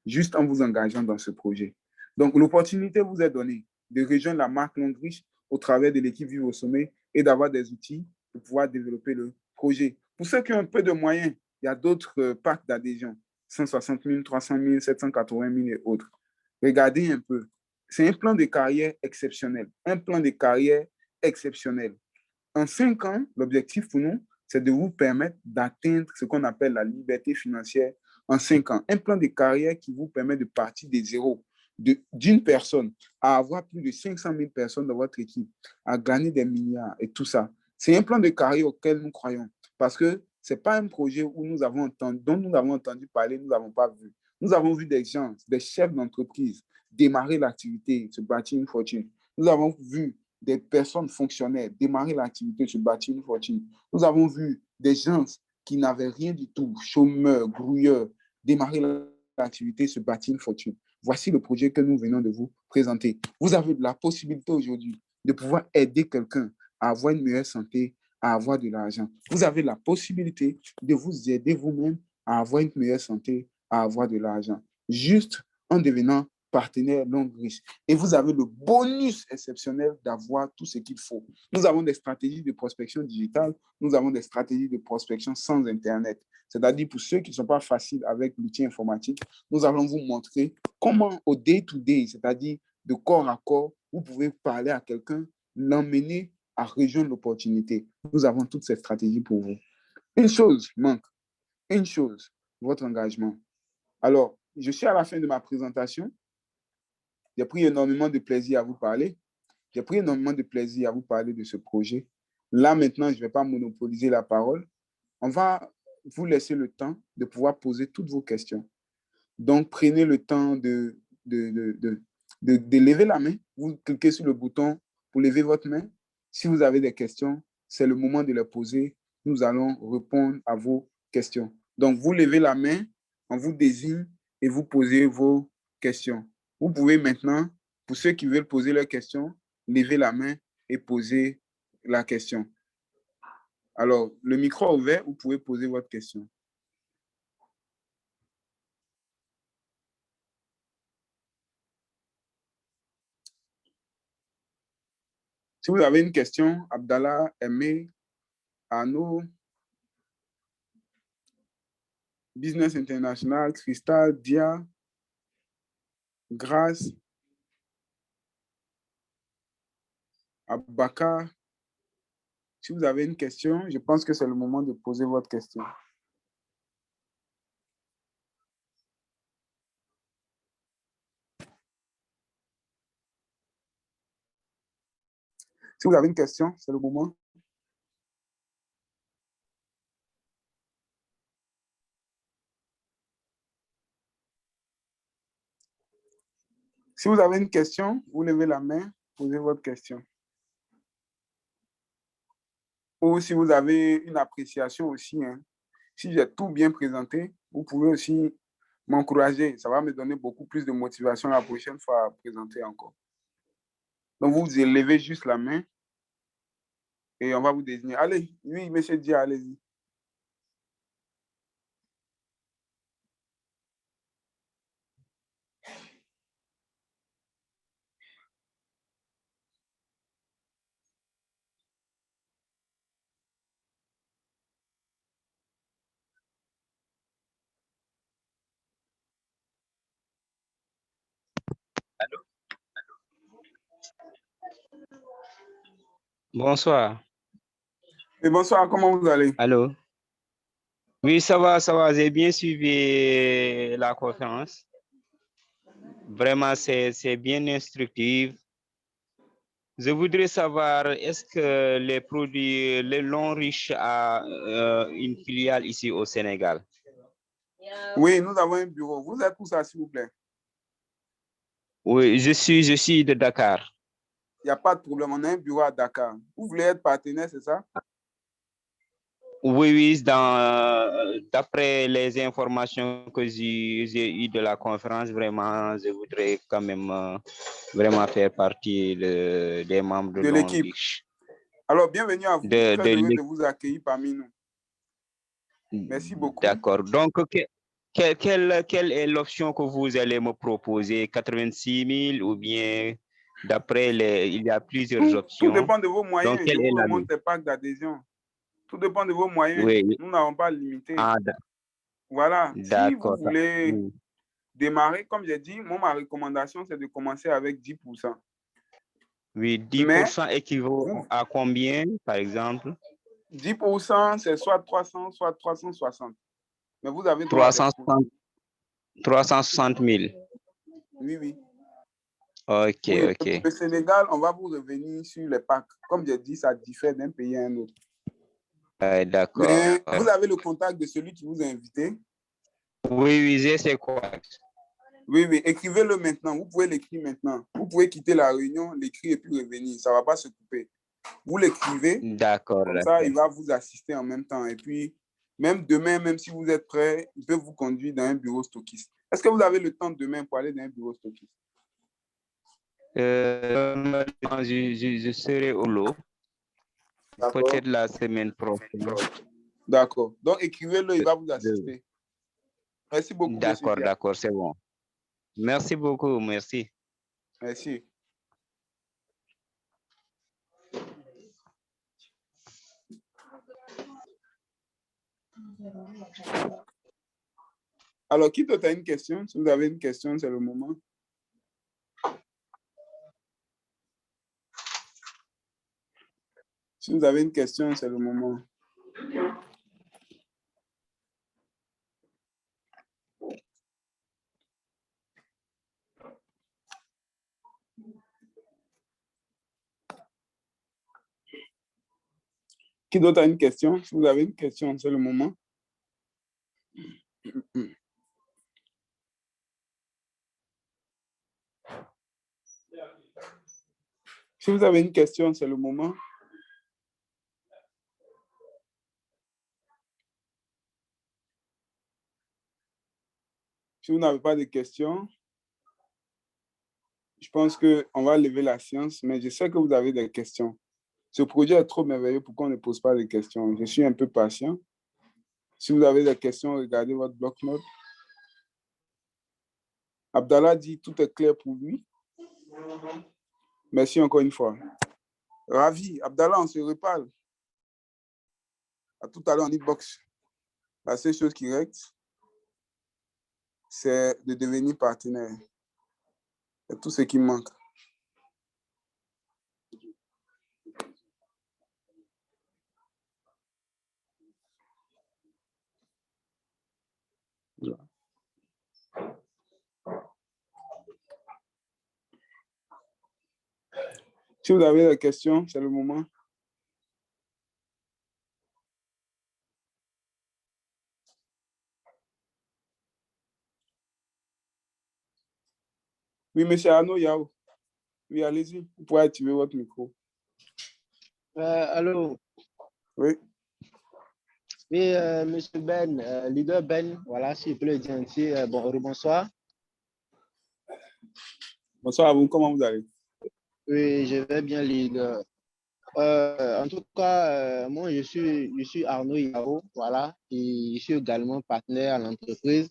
juste en vous engageant dans ce projet. Donc, l'opportunité vous est donnée de rejoindre la marque Longriche au travers de l'équipe Vive au Sommet et d'avoir des outils pour pouvoir développer le projet. Pour ceux qui ont un peu de moyens, il y a d'autres packs d'adhésion, 160 000, 300 000, 780 000 et autres. Regardez un peu. C'est un plan de carrière exceptionnel. Un plan de carrière exceptionnel. En 5 ans, l'objectif pour nous, c'est de vous permettre d'atteindre ce qu'on appelle la liberté financière en 5 ans. Un plan de carrière qui vous permet de partir de zéro, d'une personne, à avoir plus de 500 000 personnes dans votre équipe, à gagner des milliards et tout ça. C'est un plan de carrière auquel nous croyons. Parce que ce n'est pas un projet où dont nous avons entendu parler, nous n'avons pas vu. Nous avons vu des gens, des chefs d'entreprise démarrer l'activité, se bâtir une fortune. Nous avons vu des personnes fonctionnaires démarrer l'activité, se bâtir une fortune. Nous avons vu des gens qui n'avaient rien du tout, chômeurs, grouilleurs, démarrer l'activité, se bâtir une fortune. Voici le projet que nous venons de vous présenter. Vous avez la possibilité aujourd'hui de pouvoir aider quelqu'un à avoir une meilleure santé, à avoir de l'argent. Vous avez la possibilité de vous aider vous-même à avoir une meilleure santé, à avoir de l'argent, juste en devenant partenaire longue riche. Et vous avez le bonus exceptionnel d'avoir tout ce qu'il faut. Nous avons des stratégies de prospection digitale, nous avons des stratégies de prospection sans Internet. C'est-à-dire pour ceux qui ne sont pas faciles avec l'outil informatique, nous allons vous montrer comment au day-to-day, c'est-à-dire de corps à corps, vous pouvez parler à quelqu'un, l'emmener à rejoindre l'opportunité. Nous avons toutes ces stratégies pour vous. Une chose manque, une chose, votre engagement. Alors, je suis à la fin de ma présentation. J'ai pris énormément de plaisir à vous parler. J'ai pris énormément de plaisir à vous parler de ce projet. Là, maintenant, je ne vais pas monopoliser la parole. On va vous laisser le temps de pouvoir poser toutes vos questions. Donc, prenez le temps de lever la main. Vous cliquez sur le bouton pour lever votre main. Si vous avez des questions, c'est le moment de les poser. Nous allons répondre à vos questions. Donc, vous levez la main, on vous désigne et vous posez vos questions. Vous pouvez maintenant, pour ceux qui veulent poser leurs questions, lever la main et poser la question. Alors, le micro est ouvert, vous pouvez poser votre question. Si vous avez une question, Abdallah, Aimé, Arnaud, Business International, Cristal, Dia, Grace, Abaka. Si vous avez une question, je pense que c'est le moment de poser votre question. Si vous avez une question, c'est le moment. Si vous avez une question, vous levez la main, posez votre question. Ou si vous avez une appréciation aussi, hein, si j'ai tout bien présenté, vous pouvez aussi m'encourager. Ça va me donner beaucoup plus de motivation la prochaine fois à présenter encore. Donc, vous levez juste la main et on va vous désigner. Allez, oui, monsieur Dia, allez-y. Bonsoir. Et bonsoir, comment vous allez? Allô? Oui, ça va. J'ai bien suivi la conférence. Vraiment, c'est bien instructif. Je voudrais savoir, est-ce que les produits, les longs riches a une filiale ici au Sénégal? Oui, nous avons un bureau. Vous êtes où ça, s'il vous plaît? Oui, je suis de Dakar. Il n'y a pas de problème. On a un bureau à Dakar. Vous voulez être partenaire, c'est ça? Oui, d'après les informations que j'ai eues de la conférence, vraiment, je voudrais quand même vraiment faire partie des membres de De l'équipe. l'ONRICH. Alors, bienvenue à vous. Très heureux de vous accueillir parmi nous. Merci beaucoup. D'accord. Donc, quelle est l'option que vous allez me proposer? 86 000 ou bien d'après il y a plusieurs options. Tout dépend de vos moyens. Donc, Je vous remonte les packs d'adhésion. Tout dépend de vos moyens. Oui. Nous n'avons pas limité. Ah, voilà. Si vous voulez oui. démarrer, comme j'ai dit, ma recommandation, c'est de commencer avec 10%. Oui, 10% équivaut à combien, par exemple? 10%, c'est soit 300, soit 360. Mais vous avez 360 000. Oui, oui. Ok, oui, ok. Pour le Sénégal, on va vous revenir sur les packs. Comme j'ai dit, ça diffère d'un pays à un autre. D'accord. Mais vous avez le contact de celui qui vous a invité? Oui, j'ai ses contacts. Oui, écrivez-le maintenant. Vous pouvez l'écrire maintenant. Vous pouvez quitter la réunion, l'écrire et puis revenir. Ça ne va pas se couper. Vous l'écrivez. D'accord. Comme ça, il va vous assister en même temps. Et puis, même demain, même si vous êtes prêt, il peut vous conduire dans un bureau stockiste. Est-ce que vous avez le temps demain pour aller dans un bureau stockiste? Je serai au lot. Peut-être la semaine prochaine. D'accord. Donc, écrivez-le, il va vous assister. Merci beaucoup. D'accord, c'est bon. Merci beaucoup, merci. Merci. Alors, qui d'autre a une question? Si vous avez une question, c'est le moment. Si vous avez une question, c'est le moment. Qui d'autre a une question? Si vous avez une question, c'est le moment. Si vous avez une question, c'est le moment. Si vous n'avez pas de questions, je pense qu'on va lever la séance, mais je sais que vous avez des questions. Ce projet est trop merveilleux pour qu'on ne pose pas de questions. Je suis un peu patient. Si vous avez des questions, regardez votre bloc-notes. Abdallah dit tout est clair pour lui. Merci encore une fois. Ravi. Abdallah, on se reparle. À tout à l'heure en inbox. La seule chose qui reste, c'est de devenir partenaire. C'est tout ce qui manque. Si vous avez des questions, c'est le moment. Oui, monsieur Arnaud Yao. Oui, allez-y. Vous pouvez activer votre micro. Allô? Oui. Oui, monsieur Ben, leader Ben, voilà, si je peux le dire ainsi. Bonsoir. Bonsoir à vous, comment vous allez? Oui, je vais bien, leader. En tout cas, moi, je suis Arnaud Yao, voilà, et je suis également partenaire à l'entreprise.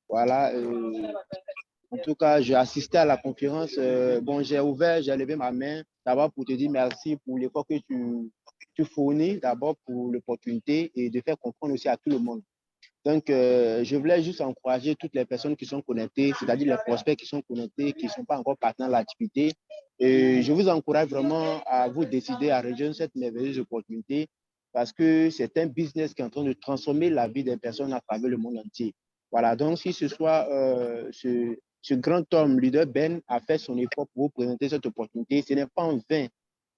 Voilà, en tout cas, j'ai assisté à la conférence. J'ai levé ma main d'abord pour te dire merci pour l'effort que tu fournis, d'abord pour l'opportunité et de faire comprendre aussi à tout le monde. Donc, je voulais juste encourager toutes les personnes qui sont connectées, c'est-à-dire les prospects qui sont connectés, qui ne sont pas encore partenaires de l'activité. Et je vous encourage vraiment à vous décider à rejoindre cette merveilleuse opportunité parce que c'est un business qui est en train de transformer la vie des personnes à travers le monde entier. Voilà, donc si ce soit ce grand homme, leader Ben, a fait son effort pour vous présenter cette opportunité, ce n'est pas en vain.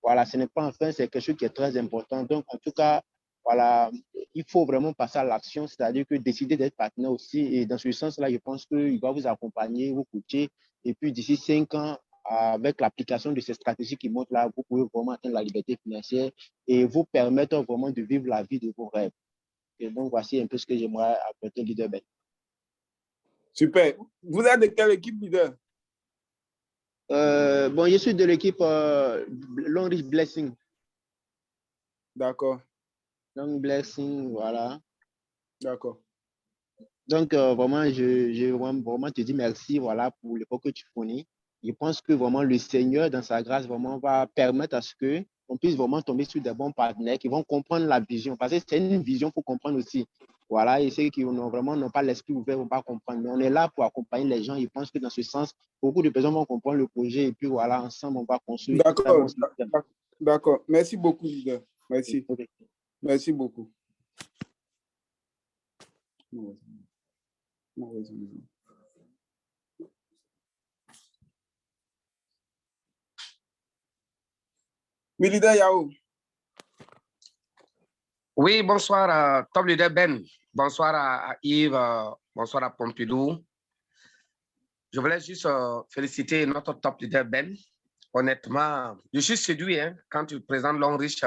Voilà, ce n'est pas en vain, c'est quelque chose qui est très important. Donc, en tout cas, voilà, il faut vraiment passer à l'action, c'est-à-dire que décider d'être partenaire aussi. Et dans ce sens-là, je pense qu'il va vous accompagner, vous coacher. Et puis, d'ici 5 ans, avec l'application de ces stratégies qui montrent là, vous pouvez vraiment atteindre la liberté financière et vous permettre vraiment de vivre la vie de vos rêves. Et donc, voici un peu ce que j'aimerais apporter, leader Ben. Super. Vous êtes de quelle équipe, leader? Bon, je suis de l'équipe Long Reach Blessing. D'accord. Long Blessing, voilà. D'accord. Donc, vraiment, je vraiment te dis merci, voilà, pour l'effort que tu fournis. Je pense que vraiment le Seigneur, dans sa grâce, vraiment va permettre à ce que on puisse vraiment tomber sur des bons partenaires qui vont comprendre la vision. Parce que c'est une vision pour comprendre aussi. Voilà, et ceux qui n'ont pas l'esprit ouvert ne vont pas comprendre. Mais on est là pour accompagner les gens. Je pense que dans ce sens, beaucoup de personnes vont comprendre le projet et puis voilà, ensemble, on va construire un très bon système. D'accord. Merci beaucoup, leader. Merci. Okay. Merci beaucoup. Oui, leader Yao. Oui, bonsoir, Top Leader Ben. Bonsoir à Yves, bonsoir à Pompidou. Je voulais juste féliciter notre Top Leader Ben. Honnêtement, je suis séduit hein, quand tu présentes Long Reach.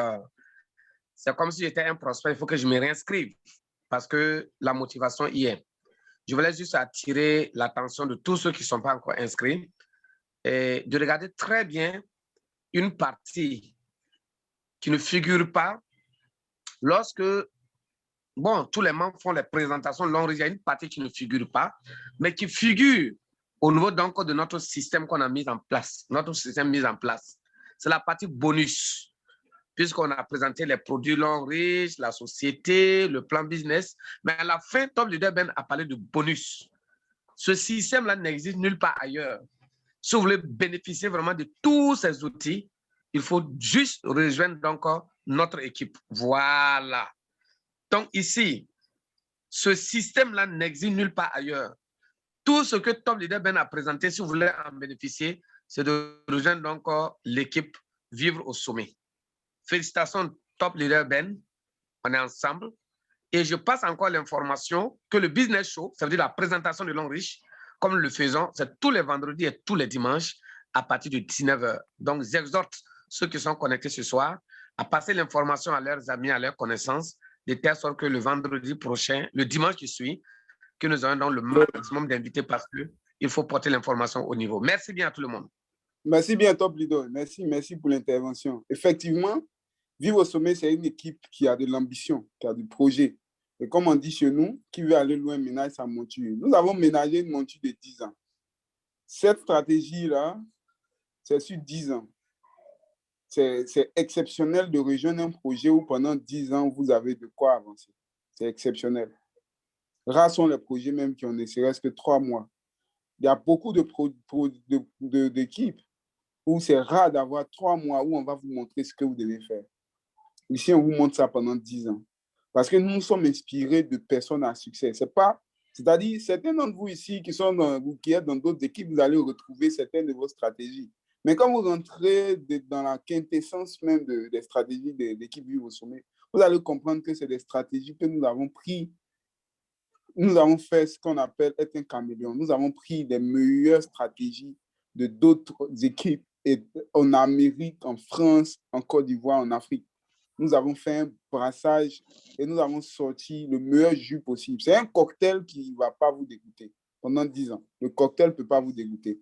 C'est comme si j'étais un prospect, il faut que je me réinscrive parce que la motivation y est. Je voulais juste attirer l'attention de tous ceux qui ne sont pas encore inscrits et de regarder très bien une partie qui ne figure pas lorsque, bon, tous les membres font les présentations de Long Reach, il y a une partie qui ne figure pas, mais qui figure au niveau donc de notre système qu'on a mis en place, notre système mis en place. C'est la partie bonus, puisqu'on a présenté les produits Long Reach, la société, le plan business, mais à la fin, Top Leader Ben a parlé de bonus. Ce système-là n'existe nulle part ailleurs. Si vous voulez bénéficier vraiment de tous ces outils, il faut juste rejoindre donc notre équipe. Voilà. Donc ici, ce système-là n'existe nulle part ailleurs. Tout ce que Top Leader Ben a présenté, si vous voulez en bénéficier, c'est de rejoindre donc l'équipe Vivre au sommet. Félicitations Top Leader Ben, on est ensemble. Et je passe encore l'information que le Business Show, ça veut dire la présentation de Long Reach, comme nous le faisons, c'est tous les vendredis et tous les dimanches à partir de 19h. Donc, j'exhorte ceux qui sont connectés ce soir à passer l'information à leurs amis, à leurs connaissances, de telle sorte que le vendredi prochain, le dimanche qui suit, que nous ayons donc le maximum d'invités parce qu'il faut porter l'information au niveau. Merci bien à tout le monde. Merci bien, Top Leader. Merci pour l'intervention. Effectivement, Vivre au sommet, c'est une équipe qui a de l'ambition, qui a du projet. Et comme on dit chez nous, qui veut aller loin ménage sa monture. Nous avons ménagé une monture de 10 ans. Cette stratégie-là, c'est sur 10 ans. C'est exceptionnel de rejoindre un projet où pendant 10 ans, vous avez de quoi avancer. C'est exceptionnel. Rares sont les projets même qui ont ne serait-ce que 3 mois. Il y a beaucoup d'équipes où c'est rare d'avoir 3 mois où on va vous montrer ce que vous devez faire. Ici, on vous montre ça pendant 10 ans. Parce que nous sommes inspirés de personnes à succès. C'est-à-dire, certains d'entre vous ici qui êtes dans d'autres équipes, vous allez retrouver certaines de vos stratégies. Mais quand vous rentrez dans la quintessence même des stratégies de l'équipe Vivre au sommet, vous allez comprendre que c'est des stratégies que nous avons pris. Nous avons fait ce qu'on appelle être un caméléon. Nous avons pris les meilleures stratégies de d'autres équipes en Amérique, en France, en Côte d'Ivoire, en Afrique. Nous avons fait un brassage et nous avons sorti le meilleur jus possible. C'est un cocktail qui ne va pas vous dégoûter pendant 10 ans. Le cocktail ne peut pas vous dégoûter.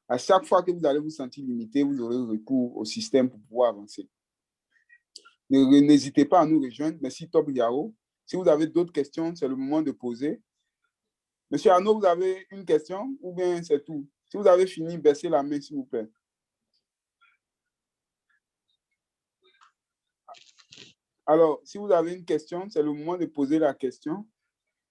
À chaque fois que vous allez vous sentir limité, vous aurez recours au système pour pouvoir avancer. N'hésitez pas à nous rejoindre. Merci Top Yao. Si vous avez d'autres questions, c'est le moment de poser. Monsieur Arnaud, vous avez une question ou bien c'est tout? Si vous avez fini, baissez la main, s'il vous plaît. Alors, si vous avez une question, c'est le moment de poser la question.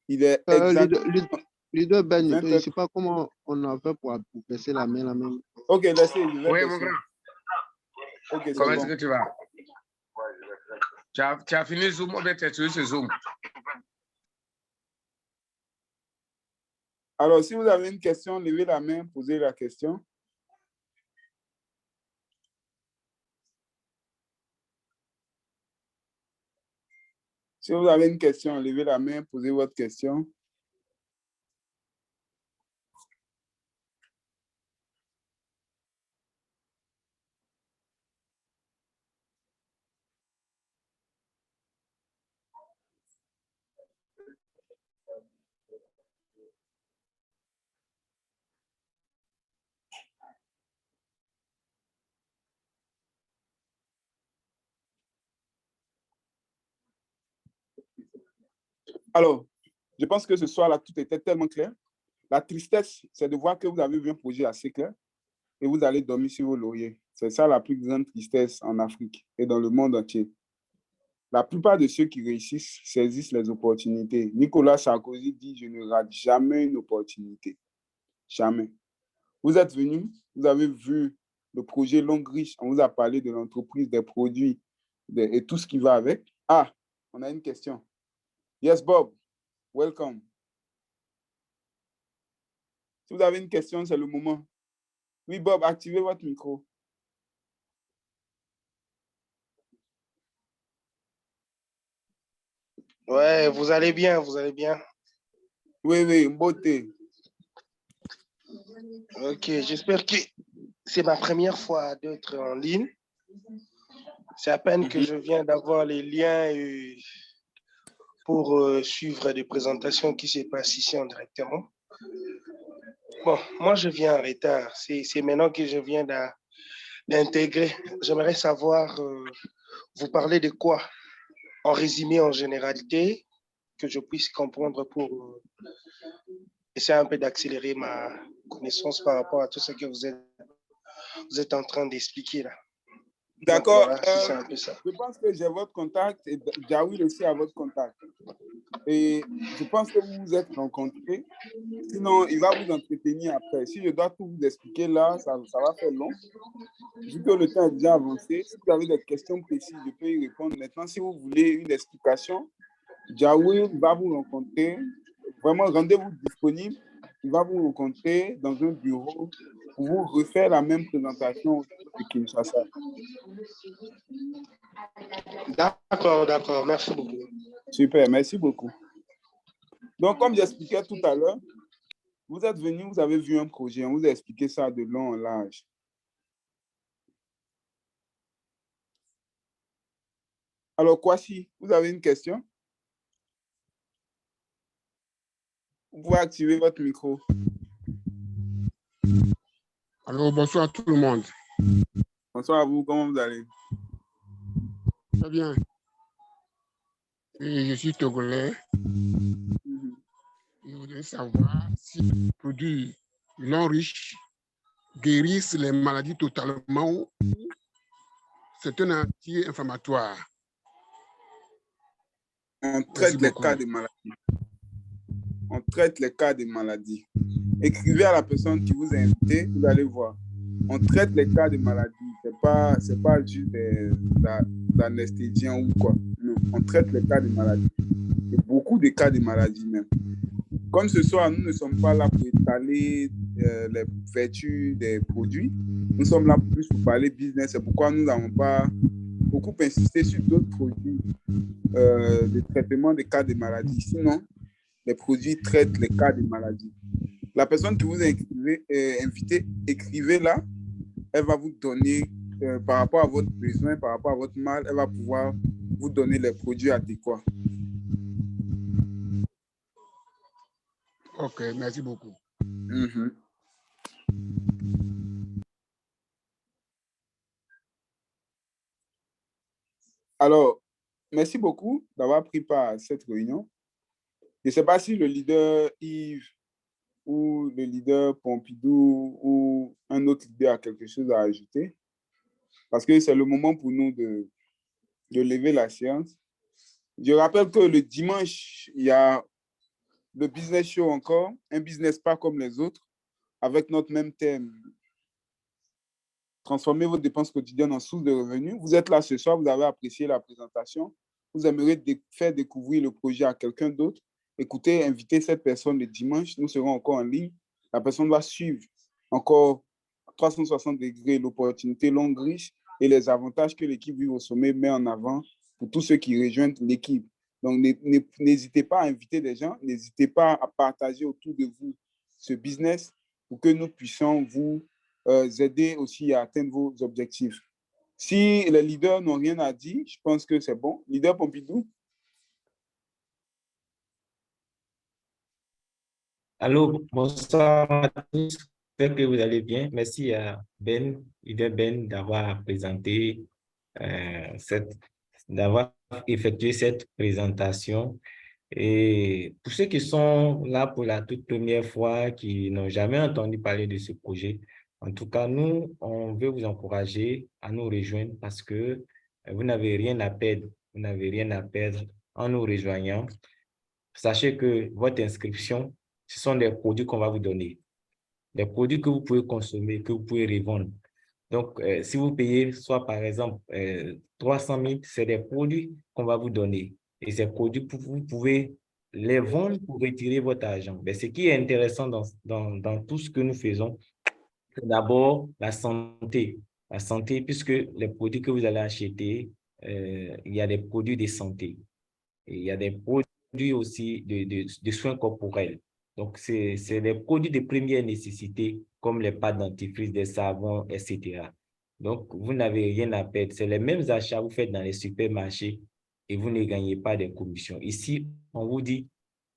Il est exactement... Leader Ben, je ne sais pas comment on a fait pour baisser la main. Ok, laissez. Oui, mon grand. Ok, comment est-ce que tu vas? Tu as fini Zoom ou bien tu es sur ce Zoom? Alors, si vous avez une question, levez la main, posez la question. Si vous avez une question, levez la main, posez votre question. Alors, je pense que ce soir-là, tout était tellement clair. La tristesse, c'est de voir que vous avez vu un projet assez clair et vous allez dormir sur vos lauriers. C'est ça la plus grande tristesse en Afrique et dans le monde entier. La plupart de ceux qui réussissent saisissent les opportunités. Nicolas Sarkozy dit, je ne rate jamais une opportunité. Jamais. Vous êtes venu, vous avez vu le projet Longue Riche, on vous a parlé de l'entreprise, des produits et tout ce qui va avec. Ah, on a une question. Yes, Bob, welcome. Si vous avez une question, c'est le moment. Oui, Bob, activez votre micro. Ouais, vous allez bien, vous allez bien. Oui, oui, beauté. Ok, j'espère que c'est ma première fois d'être en ligne. C'est à peine que je viens d'avoir les liens pour suivre des présentations qui se passent ici en directement. Bon, moi je viens en retard. C'est maintenant que je viens d'intégrer. J'aimerais savoir, vous parlez de quoi? En résumé, en généralité, que je puisse comprendre pour essayer un peu d'accélérer ma connaissance par rapport à tout ce que vous êtes en train d'expliquer là. D'accord. Voilà, si c'est un peu ça. Je pense que j'ai votre contact et Jawil aussi a votre contact. Et je pense que vous vous êtes rencontrés. Sinon, il va vous entretenir après. Si je dois tout vous expliquer là, ça va faire long. Vu que le temps est déjà avancé, si vous avez des questions précises, je peux y répondre. Maintenant, si vous voulez une explication, Jawil va vous rencontrer. Vraiment, rendez-vous disponible. Il va vous rencontrer dans un bureau pour vous refaire la même présentation de Kinshasa. D'accord. Merci beaucoup. Super, merci beaucoup. Donc, comme j'expliquais tout à l'heure, vous êtes venu, vous avez vu un projet, on vous a expliqué ça de long en large. Alors, Kwasi, vous avez une question? Vous pouvez activer votre micro. Alors, bonsoir à tout le monde. Bonsoir à vous, comment vous allez? Très bien. Et je suis togolais. Je voudrais savoir si les produits non riches guérissent les maladies totalement ou c'est un anti-inflammatoire. On traite les cas de maladies. On traite les cas de maladies. Écrivez à la personne qui vous a invité, vous allez voir. On traite les cas de maladies. C'est pas juste d'anesthésiens ou quoi. Non, on traite les cas de maladies. Et beaucoup de cas de maladies même. Comme ce soir, nous ne sommes pas là pour étaler les vertus des produits. Nous sommes là plus pour parler business. C'est pourquoi nous n'avons pas beaucoup insisté sur d'autres produits de traitement des cas de maladies. Sinon, les produits traitent les cas de maladies. La personne qui vous a invité, écrivez-la. Elle va vous donner, par rapport à votre besoin, par rapport à votre mal, elle va pouvoir vous donner les produits adéquats. Ok, merci beaucoup. Alors, merci beaucoup d'avoir pris part à cette réunion. Je ne sais pas si le leader Yves ou le leader Pompidou ou un autre leader a quelque chose à ajouter, parce que c'est le moment pour nous de lever la séance. Je rappelle que le dimanche, il y a le business show encore, un business pas comme les autres, avec notre même thème. transformer vos dépenses quotidiennes en source de revenus. Vous êtes là ce soir, vous avez apprécié la présentation. Vous aimeriez faire découvrir le projet à quelqu'un d'autre. Écoutez, invitez cette personne le dimanche. Nous serons encore en ligne. La personne va suivre encore 360 degrés l'opportunité longue riche et les avantages que l'équipe Vivre au Sommet met en avant pour tous ceux qui rejoignent l'équipe. Donc, n'hésitez pas à inviter des gens, n'hésitez pas à partager autour de vous ce business pour que nous puissions vous aider aussi à atteindre vos objectifs. Si les leaders n'ont rien à dire, je pense que c'est bon. Leader Pompidou? Allô, bonsoir à tous. J'espère que vous allez bien. Merci à leader Ben, d'avoir présenté, d'avoir effectué cette présentation. Et pour ceux qui sont là pour la toute première fois, qui n'ont jamais entendu parler de ce projet, en tout cas, nous, on veut vous encourager à nous rejoindre parce que vous n'avez rien à perdre. Vous n'avez rien à perdre en nous rejoignant. Sachez que votre inscription, ce sont des produits qu'on va vous donner. Des produits que vous pouvez consommer, que vous pouvez revendre. Donc, si vous payez, soit par exemple, 300 000, c'est des produits qu'on va vous donner. Et ces produits, vous pouvez les vendre pour retirer votre argent. Mais ce qui est intéressant dans tout ce que nous faisons, c'est d'abord la santé. La santé, puisque les produits que vous allez acheter, il y a des produits de santé. Et il y a des produits aussi de soins corporels. Donc, c'est des produits de première nécessité, comme les pâtes dentifrice, des savons, etc. Donc, vous n'avez rien à perdre. C'est les mêmes achats que vous faites dans les supermarchés et vous ne gagnez pas de commission. Ici, on vous dit,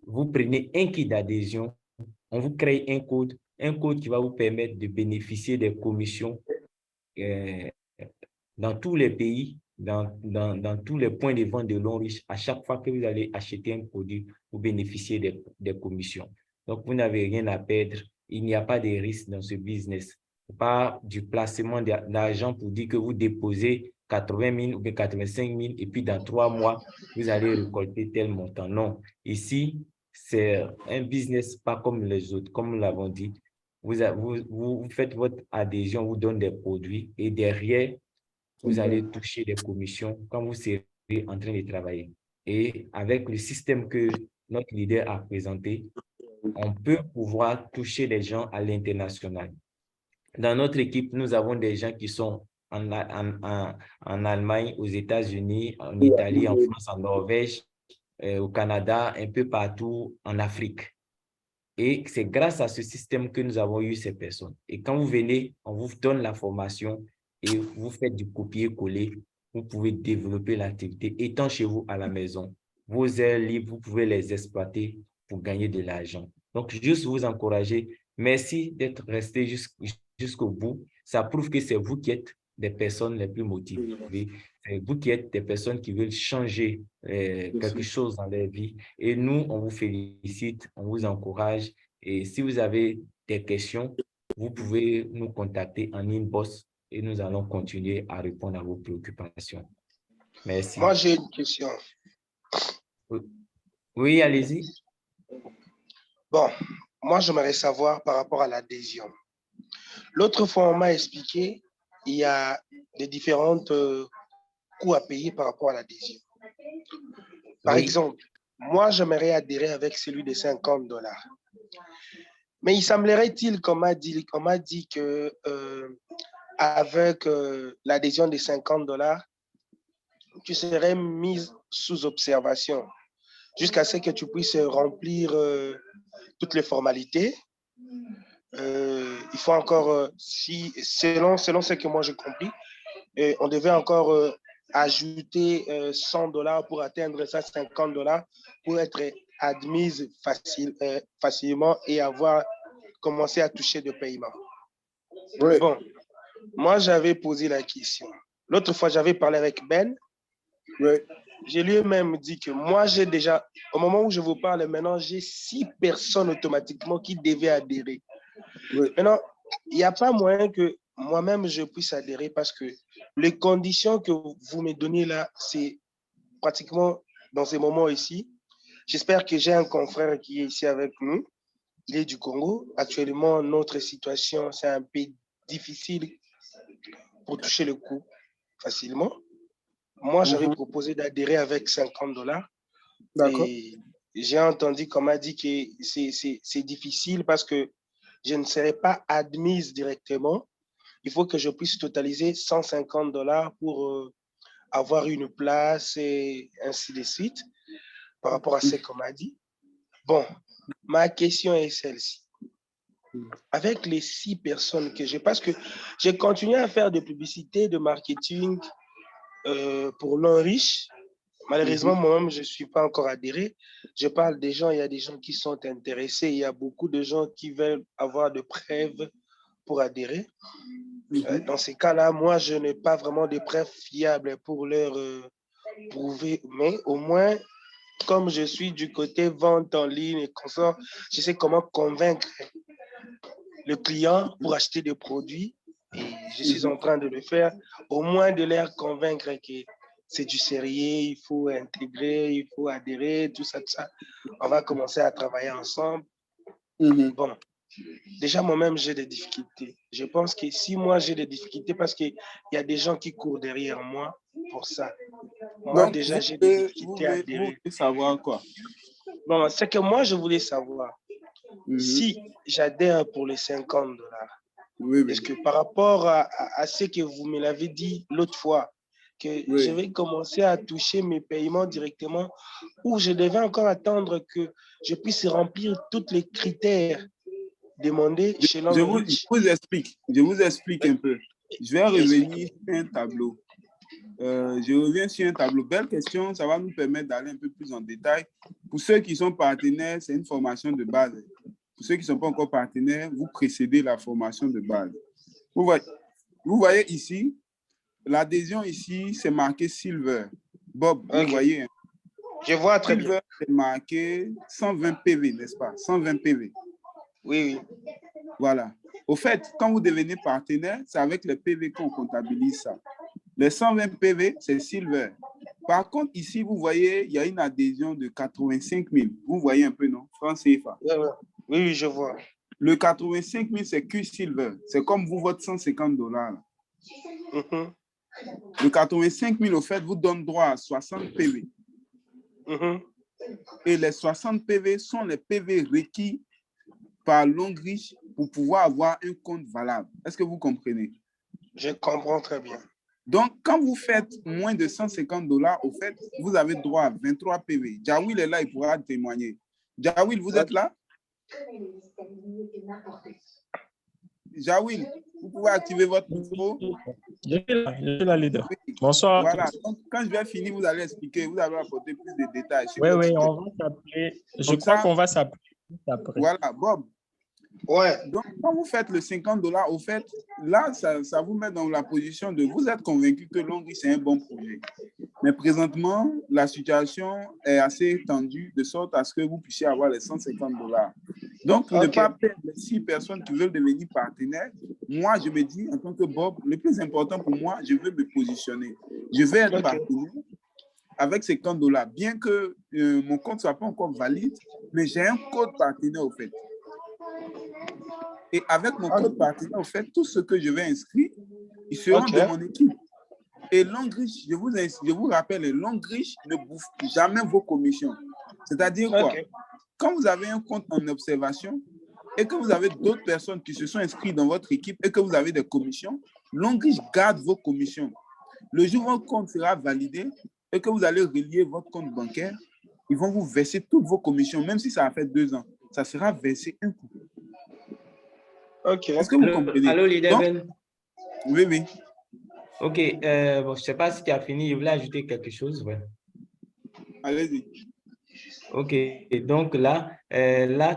vous prenez un kit d'adhésion, on vous crée un code qui va vous permettre de bénéficier des commissions dans tous les pays, dans tous les points de vente de Long-Riche. À chaque fois que vous allez acheter un produit, vous bénéficiez des commissions. Donc, vous n'avez rien à perdre. Il n'y a pas de risque dans ce business. Pas du placement d'argent pour dire que vous déposez 80 000 ou 85 000 et puis dans 3 mois, vous allez récolter tel montant. Non. Ici, c'est un business pas comme les autres, comme nous l'avons dit. Vous faites votre adhésion, on vous donne des produits et derrière, vous allez toucher des commissions quand vous serez en train de travailler. Et avec le système que notre leader a présenté, on peut pouvoir toucher des gens à l'international. Dans notre équipe, nous avons des gens qui sont en Allemagne, aux États-Unis, en Italie, en France, en Norvège, au Canada, un peu partout en Afrique. Et c'est grâce à ce système que nous avons eu ces personnes. Et quand vous venez, on vous donne la formation et vous faites du copier-coller. Vous pouvez développer l'activité étant chez vous à la maison. Vos heures libres, vous pouvez les exploiter pour gagner de l'argent. Donc, juste vous encourager. Merci d'être resté jusqu'au bout. Ça prouve que c'est vous qui êtes des personnes les plus motivées. C'est vous qui êtes des personnes qui veulent changer quelque chose dans leur vie. Et nous, on vous félicite, on vous encourage. Et si vous avez des questions, vous pouvez nous contacter en inbox et nous allons continuer à répondre à vos préoccupations. Merci. Moi, j'ai une question. Oui, allez-y. Bon, moi, j'aimerais savoir par rapport à l'adhésion. L'autre fois, on m'a expliqué, il y a des différentes coûts à payer par rapport à l'adhésion. Par exemple, moi, j'aimerais adhérer avec celui de $50. Mais il semblerait-il qu'on m'a dit que avec l'adhésion de $50, tu serais mise sous observation jusqu'à ce que tu puisses remplir toutes les formalités. Il faut encore, selon ce que moi j'ai compris, on devait encore ajouter $100 pour atteindre ça, $50 pour être admise facilement et avoir commencé à toucher de paiement. Oui. Bon, moi j'avais posé la question. L'autre fois, j'avais parlé avec Ben. Oui. Je lui ai même dit que moi, j'ai déjà, au moment où je vous parle maintenant, j'ai 6 personnes automatiquement qui devaient adhérer. Oui. Maintenant, il n'y a pas moyen que moi-même je puisse adhérer parce que les conditions que vous me donnez là, c'est pratiquement dans ces moments ici. J'espère que j'ai un confrère qui est ici avec nous. Il est du Congo. Actuellement, notre situation, c'est un peu difficile pour toucher le coup facilement. Moi, j'avais proposé d'adhérer avec $50. D'accord. Et j'ai entendu qu'on m'a dit que c'est difficile parce que je ne serai pas admise directement. Il faut que je puisse totaliser $150 pour avoir une place et ainsi de suite par rapport à ce qu'on m'a dit. Bon, ma question est celle-ci. Avec les 6 personnes que j'ai, parce que j'ai continué à faire de publicité, de marketing pour l'Enriche. Malheureusement, moi-même, je ne suis pas encore adhéré. Je parle des gens, il y a des gens qui sont intéressés, il y a beaucoup de gens qui veulent avoir de preuves pour adhérer. Dans ces cas-là, moi, je n'ai pas vraiment de preuves fiables pour leur prouver, mais au moins, comme je suis du côté vente en ligne et consort, je sais comment convaincre le client pour acheter des produits et je suis en train de le faire, au moins de leur convaincre que c'est du sérieux, il faut intégrer, il faut adhérer, tout ça, tout ça. On va commencer à travailler ensemble. Bon, déjà moi-même, j'ai des difficultés. Je pense que si moi, j'ai des difficultés parce qu'il y a des gens qui courent derrière moi pour ça. Moi, Donc, déjà, j'ai des difficultés à vous adhérer. voulez savoir quoi? Bon, c'est que moi, je voulais savoir si j'adhère pour les $50, est-ce que par rapport à ce que vous me l'avez dit l'autre fois, que je vais commencer à toucher mes paiements directement ou je devais encore attendre que je puisse remplir tous les critères demandés chez Je l'Enriche? je vous explique un peu. Je vais revenir sur un tableau. Je reviens sur un tableau. Belle question, ça va nous permettre d'aller un peu plus en détail. Pour ceux qui sont partenaires, c'est une formation de base. Pour ceux qui ne sont pas encore partenaires, vous précédez la formation de base. Vous voyez ici, l'adhésion ici, c'est marqué Silver. Bob, vous voyez. Hein? Je vois très Silver, bien. c'est marqué 120 PV, n'est-ce pas? 120 PV. Oui. Voilà. Au fait, quand vous devenez partenaire, c'est avec les PV qu'on comptabilise ça. Les 120 PV, c'est Silver. Par contre, ici, vous voyez, il y a une adhésion de 85 000. Vous voyez un peu, non? Francs CFA. Oui, je vois. Le 85 000, c'est Q Silver. C'est comme vous, votre $150. Le 85 000, au fait, vous donne droit à 60 PV. Et les 60 PV sont les PV requis par l'Enriche pour pouvoir avoir un compte valable. Est-ce que vous comprenez? Je comprends très bien. Donc, quand vous faites moins de $150, au fait, vous avez droit à 23 PV. Jawil est là, il pourra témoigner. Jawil, vous êtes là? Jawil, vous pouvez activer votre micro? Je suis là, leader. Bonsoir. Voilà. Donc, quand je vais finir, vous allez expliquer, vous allez apporter plus de détails. Oui, on va s'appeler. Je crois qu'on va s'appeler après. Voilà, Bob. Ouais. Donc, quand vous faites le $50, au fait, là, ça vous met dans la position de vous êtes convaincu que l'Hongrie, c'est un bon projet. Mais présentement, la situation est assez tendue de sorte à ce que vous puissiez avoir les $150. Donc, ne pas perdre les 6 personnes qui veulent devenir partenaires. Moi, je me dis, en tant que Bob, le plus important pour moi, je veux me positionner. Je vais être partenaire avec $50, bien que mon compte ne soit pas encore valide, mais j'ai un code partenaire, au fait. Et avec mon code partenaire, en fait, tout ce que je vais inscrire, ils seront de mon équipe. Et l'Hongrie, je vous rappelle, l'Hongrie ne bouffe jamais vos commissions. C'est-à-dire quoi? Quand vous avez un compte en observation et que vous avez d'autres personnes qui se sont inscrites dans votre équipe et que vous avez des commissions, l'Hongrie garde vos commissions. Le jour où votre compte sera validé et que vous allez relier votre compte bancaire, ils vont vous verser toutes vos commissions, même si ça a fait 2 ans. Ça sera versé un coup. Est-ce que vous comprenez? Allô, leader Ben? Oui, oui. Ok, bon, je ne sais pas si tu as fini, je voulais ajouter quelque chose. Ouais. Allez-y. Ok, donc là,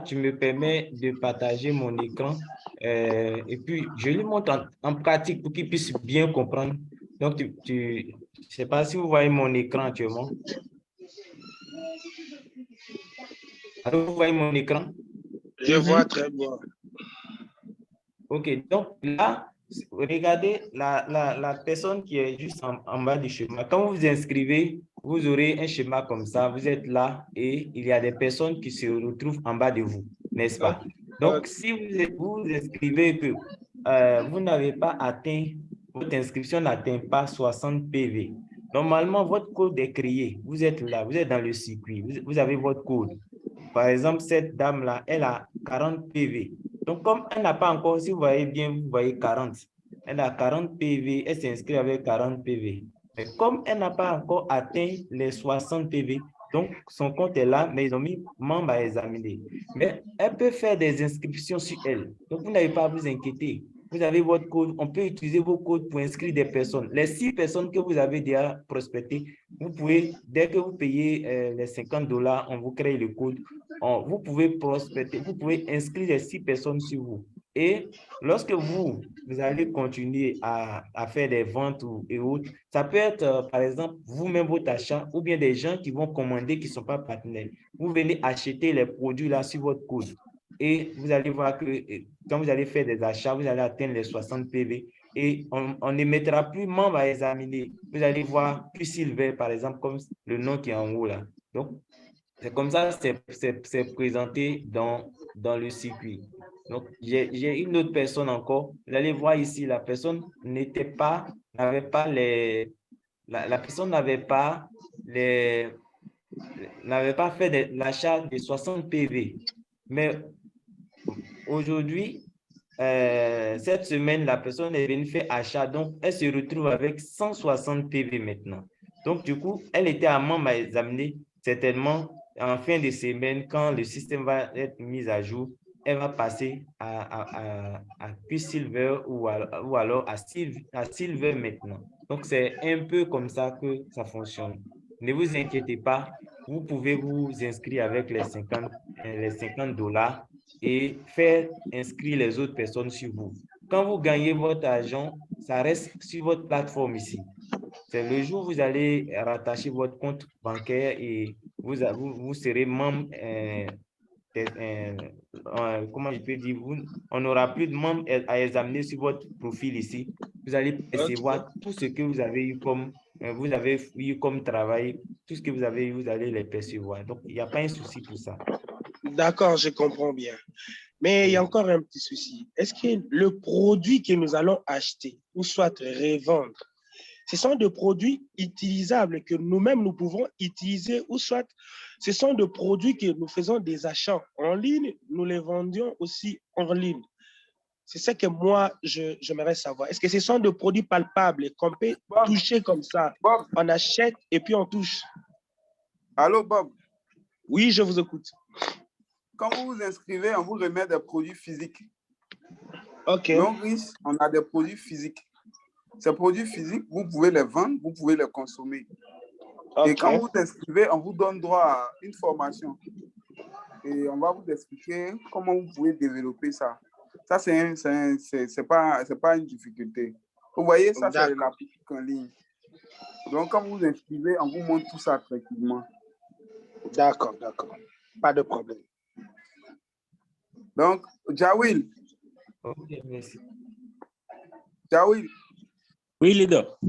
tu me permets de partager mon écran et puis je lui montre en pratique pour qu'il puisse bien comprendre. Donc, je ne sais pas si vous voyez mon écran actuellement. Allô, vous voyez mon écran? Je vois très bien. Ok, donc là, regardez la personne qui est juste en bas du schéma. Quand vous vous inscrivez, vous aurez un schéma comme ça. Vous êtes là et il y a des personnes qui se retrouvent en bas de vous, n'est-ce pas? Donc, si vous vous inscrivez que vous n'avez pas atteint votre inscription n'atteint pas 60 PV. Normalement, votre code est créé. Vous êtes là, vous êtes dans le circuit, vous avez votre code. Par exemple, cette dame-là, elle a 40 PV. Donc, comme elle n'a pas encore, si vous voyez bien, vous voyez 40. Elle a 40 PV, elle s'inscrit avec 40 PV. Mais comme elle n'a pas encore atteint les 60 PV, donc son compte est là, mais ils ont mis membre à examiner. Mais elle peut faire des inscriptions sur elle. Donc, vous n'avez pas à vous inquiéter. Vous avez votre code, on peut utiliser vos codes pour inscrire des personnes. Les 6 personnes que vous avez déjà prospectées, vous pouvez, dès que vous payez les $50, on vous crée le code. Vous pouvez prospecter, vous pouvez inscrire les 6 personnes sur vous. Et lorsque vous allez continuer à faire des ventes et autres, ça peut être, par exemple, vous-même votre achat ou bien des gens qui vont commander qui ne sont pas partenaires. Vous venez acheter les produits là sur votre code. Et vous allez voir que quand vous allez faire des achats, vous allez atteindre les 60 PV et on ne mettra plus membre à examiner. Vous allez voir plus Silver, par exemple, comme le nom qui est en haut là. Donc, c'est comme ça, c'est présenté dans le circuit. Donc, j'ai une autre personne encore. Vous allez voir ici, la personne n'avait pas les... La personne n'avait pas fait l'achat de 60 PV. Mais aujourd'hui, cette semaine, la personne est venue faire achat. Donc, elle se retrouve avec 160 PV maintenant. Donc, du coup, elle était à membre à examiner. Certainement, en fin de semaine, quand le système va être mis à jour, elle va passer à Q-Silver ou alors à Silver maintenant. Donc, c'est un peu comme ça que ça fonctionne. Ne vous inquiétez pas, vous pouvez vous inscrire avec les 50 $ et faire inscrire les autres personnes sur vous. Quand vous gagnez votre argent, ça reste sur votre plateforme ici. C'est le jour où vous allez rattacher votre compte bancaire et vous serez membre, comment je peux dire, on n'aura plus de membres à examiner sur votre profil ici. Vous allez percevoir tout ce que vous avez eu comme travail, tout ce que vous avez eu, vous allez les percevoir. Donc, il n'y a pas un souci pour ça. D'accord, je comprends bien. Mais il y a encore un petit souci. Est-ce que le produit que nous allons acheter ou soit revendre, ce sont des produits utilisables que nous-mêmes nous pouvons utiliser ou soit ce sont des produits que nous faisons des achats en ligne, nous les vendions aussi en ligne. C'est ça que moi, j'aimerais savoir. Est-ce que ce sont des produits palpables qu'on peut toucher comme ça? Bob. On achète et puis on touche. Allô, Bob? Oui, je vous écoute. Quand vous vous inscrivez, on vous remet des produits physiques. OK. Longreach, on a des produits physiques. Ces produits physiques, vous pouvez les vendre, vous pouvez les consommer. Okay. Et quand vous vous inscrivez, on vous donne droit à une formation. Et on va vous expliquer comment vous pouvez développer ça. Ça, c'est pas une difficulté. Vous voyez, ça, c'est la boutique en ligne. Donc, quand vous vous inscrivez, on vous montre tout ça tranquillement. D'accord, d'accord. Pas de problème. Donc, Jawil. Ok, merci. Jawil. Oui, leader.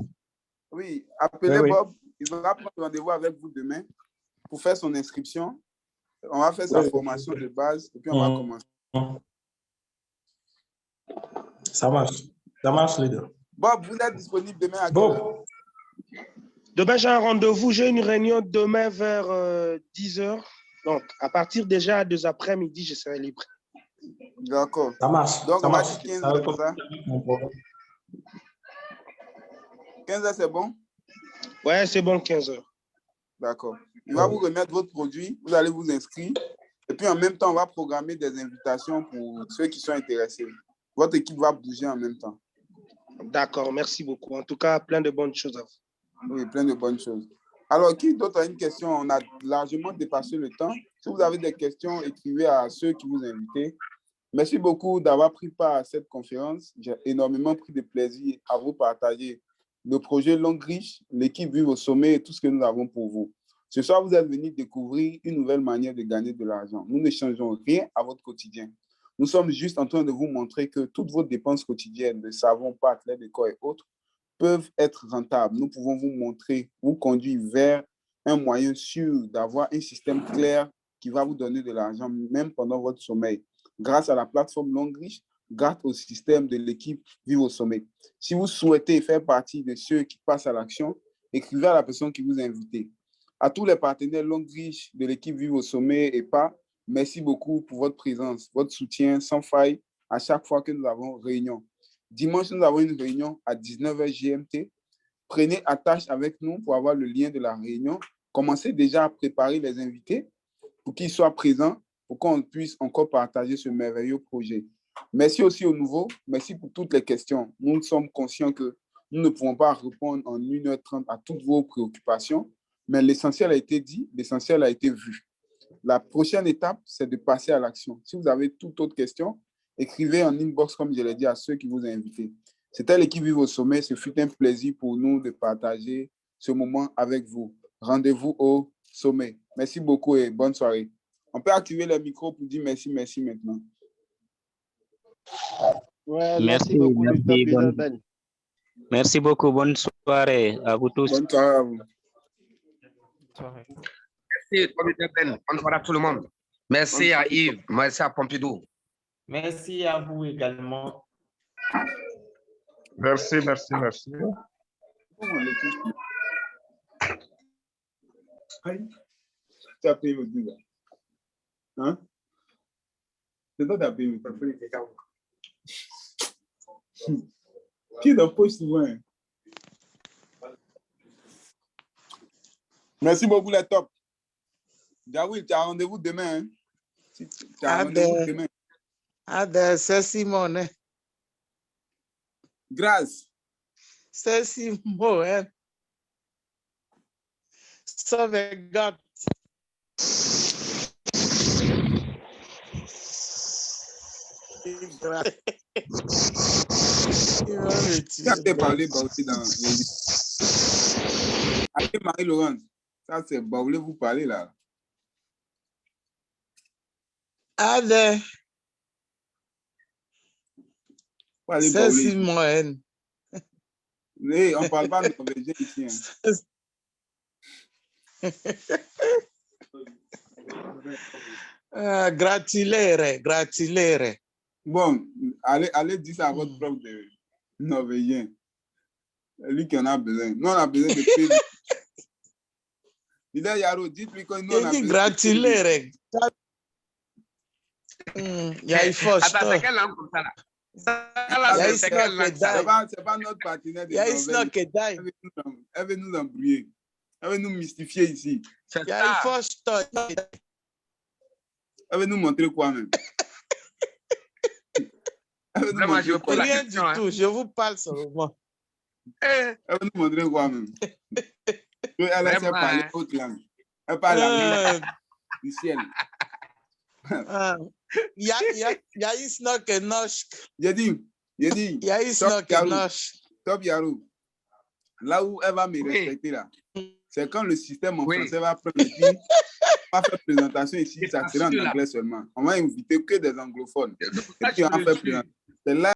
Oui, appelez Oui. Bob. Il va prendre rendez-vous avec vous demain pour faire son inscription. On va faire sa formation de base et puis on va commencer. Ça marche, leader. Bob, vous êtes disponible demain à quelle heure? Demain, j'ai un rendez-vous. J'ai une réunion demain vers 10h. Donc, à partir déjà de après-midi, je serai libre. D'accord. Ça marche. Donc, ça on va marche. dire 15h, c'est ça? 15h, c'est bon? Ouais, c'est bon, 15h. D'accord. Il va vous remettre votre produit, vous allez vous inscrire. Et puis, en même temps, on va programmer des invitations pour ceux qui sont intéressés. Votre équipe va bouger en même temps. D'accord, merci beaucoup. En tout cas, plein de bonnes choses à vous. Oui, plein de bonnes choses. Alors, qui d'autre a une question? On a largement dépassé le temps. Si vous avez des questions, écrivez à ceux qui vous invitent. Merci beaucoup d'avoir pris part à cette conférence. J'ai énormément pris de plaisir à vous partager le projet Longreach, l'équipe Vive au sommet et tout ce que nous avons pour vous. Ce soir, vous êtes venus découvrir une nouvelle manière de gagner de l'argent. Nous ne changeons rien à votre quotidien. Nous sommes juste en train de vous montrer que toutes vos dépenses quotidiennes, de savon, pâtes, lait de corps et autres, peuvent être rentables. Nous pouvons vous montrer, vous conduire vers un moyen sûr d'avoir un système clair qui va vous donner de l'argent même pendant votre sommeil. Grâce à la plateforme Longreach, grâce au système de l'équipe Vive au sommet. Si vous souhaitez faire partie de ceux qui passent à l'action, écrivez à la personne qui vous a invité. À tous les partenaires Longreach de l'équipe Vive au sommet et pas, merci beaucoup pour votre présence, votre soutien sans faille à chaque fois que nous avons réunion. Dimanche, nous avons une réunion à 19h GMT. Prenez attache avec nous pour avoir le lien de la réunion. Commencez déjà à préparer les invités pour qu'ils soient présents, pour qu'on puisse encore partager ce merveilleux projet. Merci aussi aux nouveaux. Merci pour toutes les questions. Nous sommes conscients que nous ne pouvons pas répondre en 1h30 à toutes vos préoccupations, mais l'essentiel a été dit, l'essentiel a été vu. La prochaine étape, c'est de passer à l'action. Si vous avez toute autre question, écrivez en inbox, comme je l'ai dit, à ceux qui vous ont invités. C'était l'équipe Vive au sommet. Ce fut un plaisir pour nous de partager ce moment avec vous. Rendez-vous au sommet. Merci beaucoup et bonne soirée. On peut activer le micro pour dire merci maintenant. Ouais, Merci, merci beaucoup, merci, le top leader bonne- Ben. Merci beaucoup. Bonne soirée à vous tous. Bonne soirée à vous. Merci, top leader Ben. Bonne soirée à tout le monde. Merci à Yves. Merci à Pompidou. Merci à vous également. Merci, merci, merci. Tu as payé le dû, là. Hein? C'est toi qui as payé le téléphone. Qui est dans la poche souvent? Hein? Merci beaucoup, les top. Jawil, tu as rendez-vous demain. Hein? Tu as rendez-vous demain. C'est Simon. Hein? Grâce. C'est Simon. Hein? Sauvegarde. Tu as parlé Baoulé dans allez, Marie-Laurence. Ça, c'est Baoulé, vous parlez là. Allez. C'est Simon. Hein? Hey, on ne parle pas de norvégien ici. Hein. Gratulere. Bon, allez dire ça à votre prof de norvégien. Lui qui en a besoin. Nous, on a besoin de PV. Il dit, Yaro, dites-lui que nous, on a besoin gratulere. Il y a Attends, c'est quelle langue comme ça là? C'est pas notre partenaire de Norvège. Elle veut nous embrouiller. Elle veut nous mystifier ici. C'est ça. Elle veut nous montrer quoi même? Vraiment, je veux pas la Rien question, du tout, je vous parle seulement. Elle veut nous montrer quoi même? Elle laisse parler autre langue. Elle parle la langue du ciel. J'ai dit, Top Yarou, là où elle va me respecter là, c'est quand le système en français va prendre le pied, va faire présentation ici, ça sera en anglais seulement. On va inviter que des anglophones. Et puis on va faire présentation. C'est là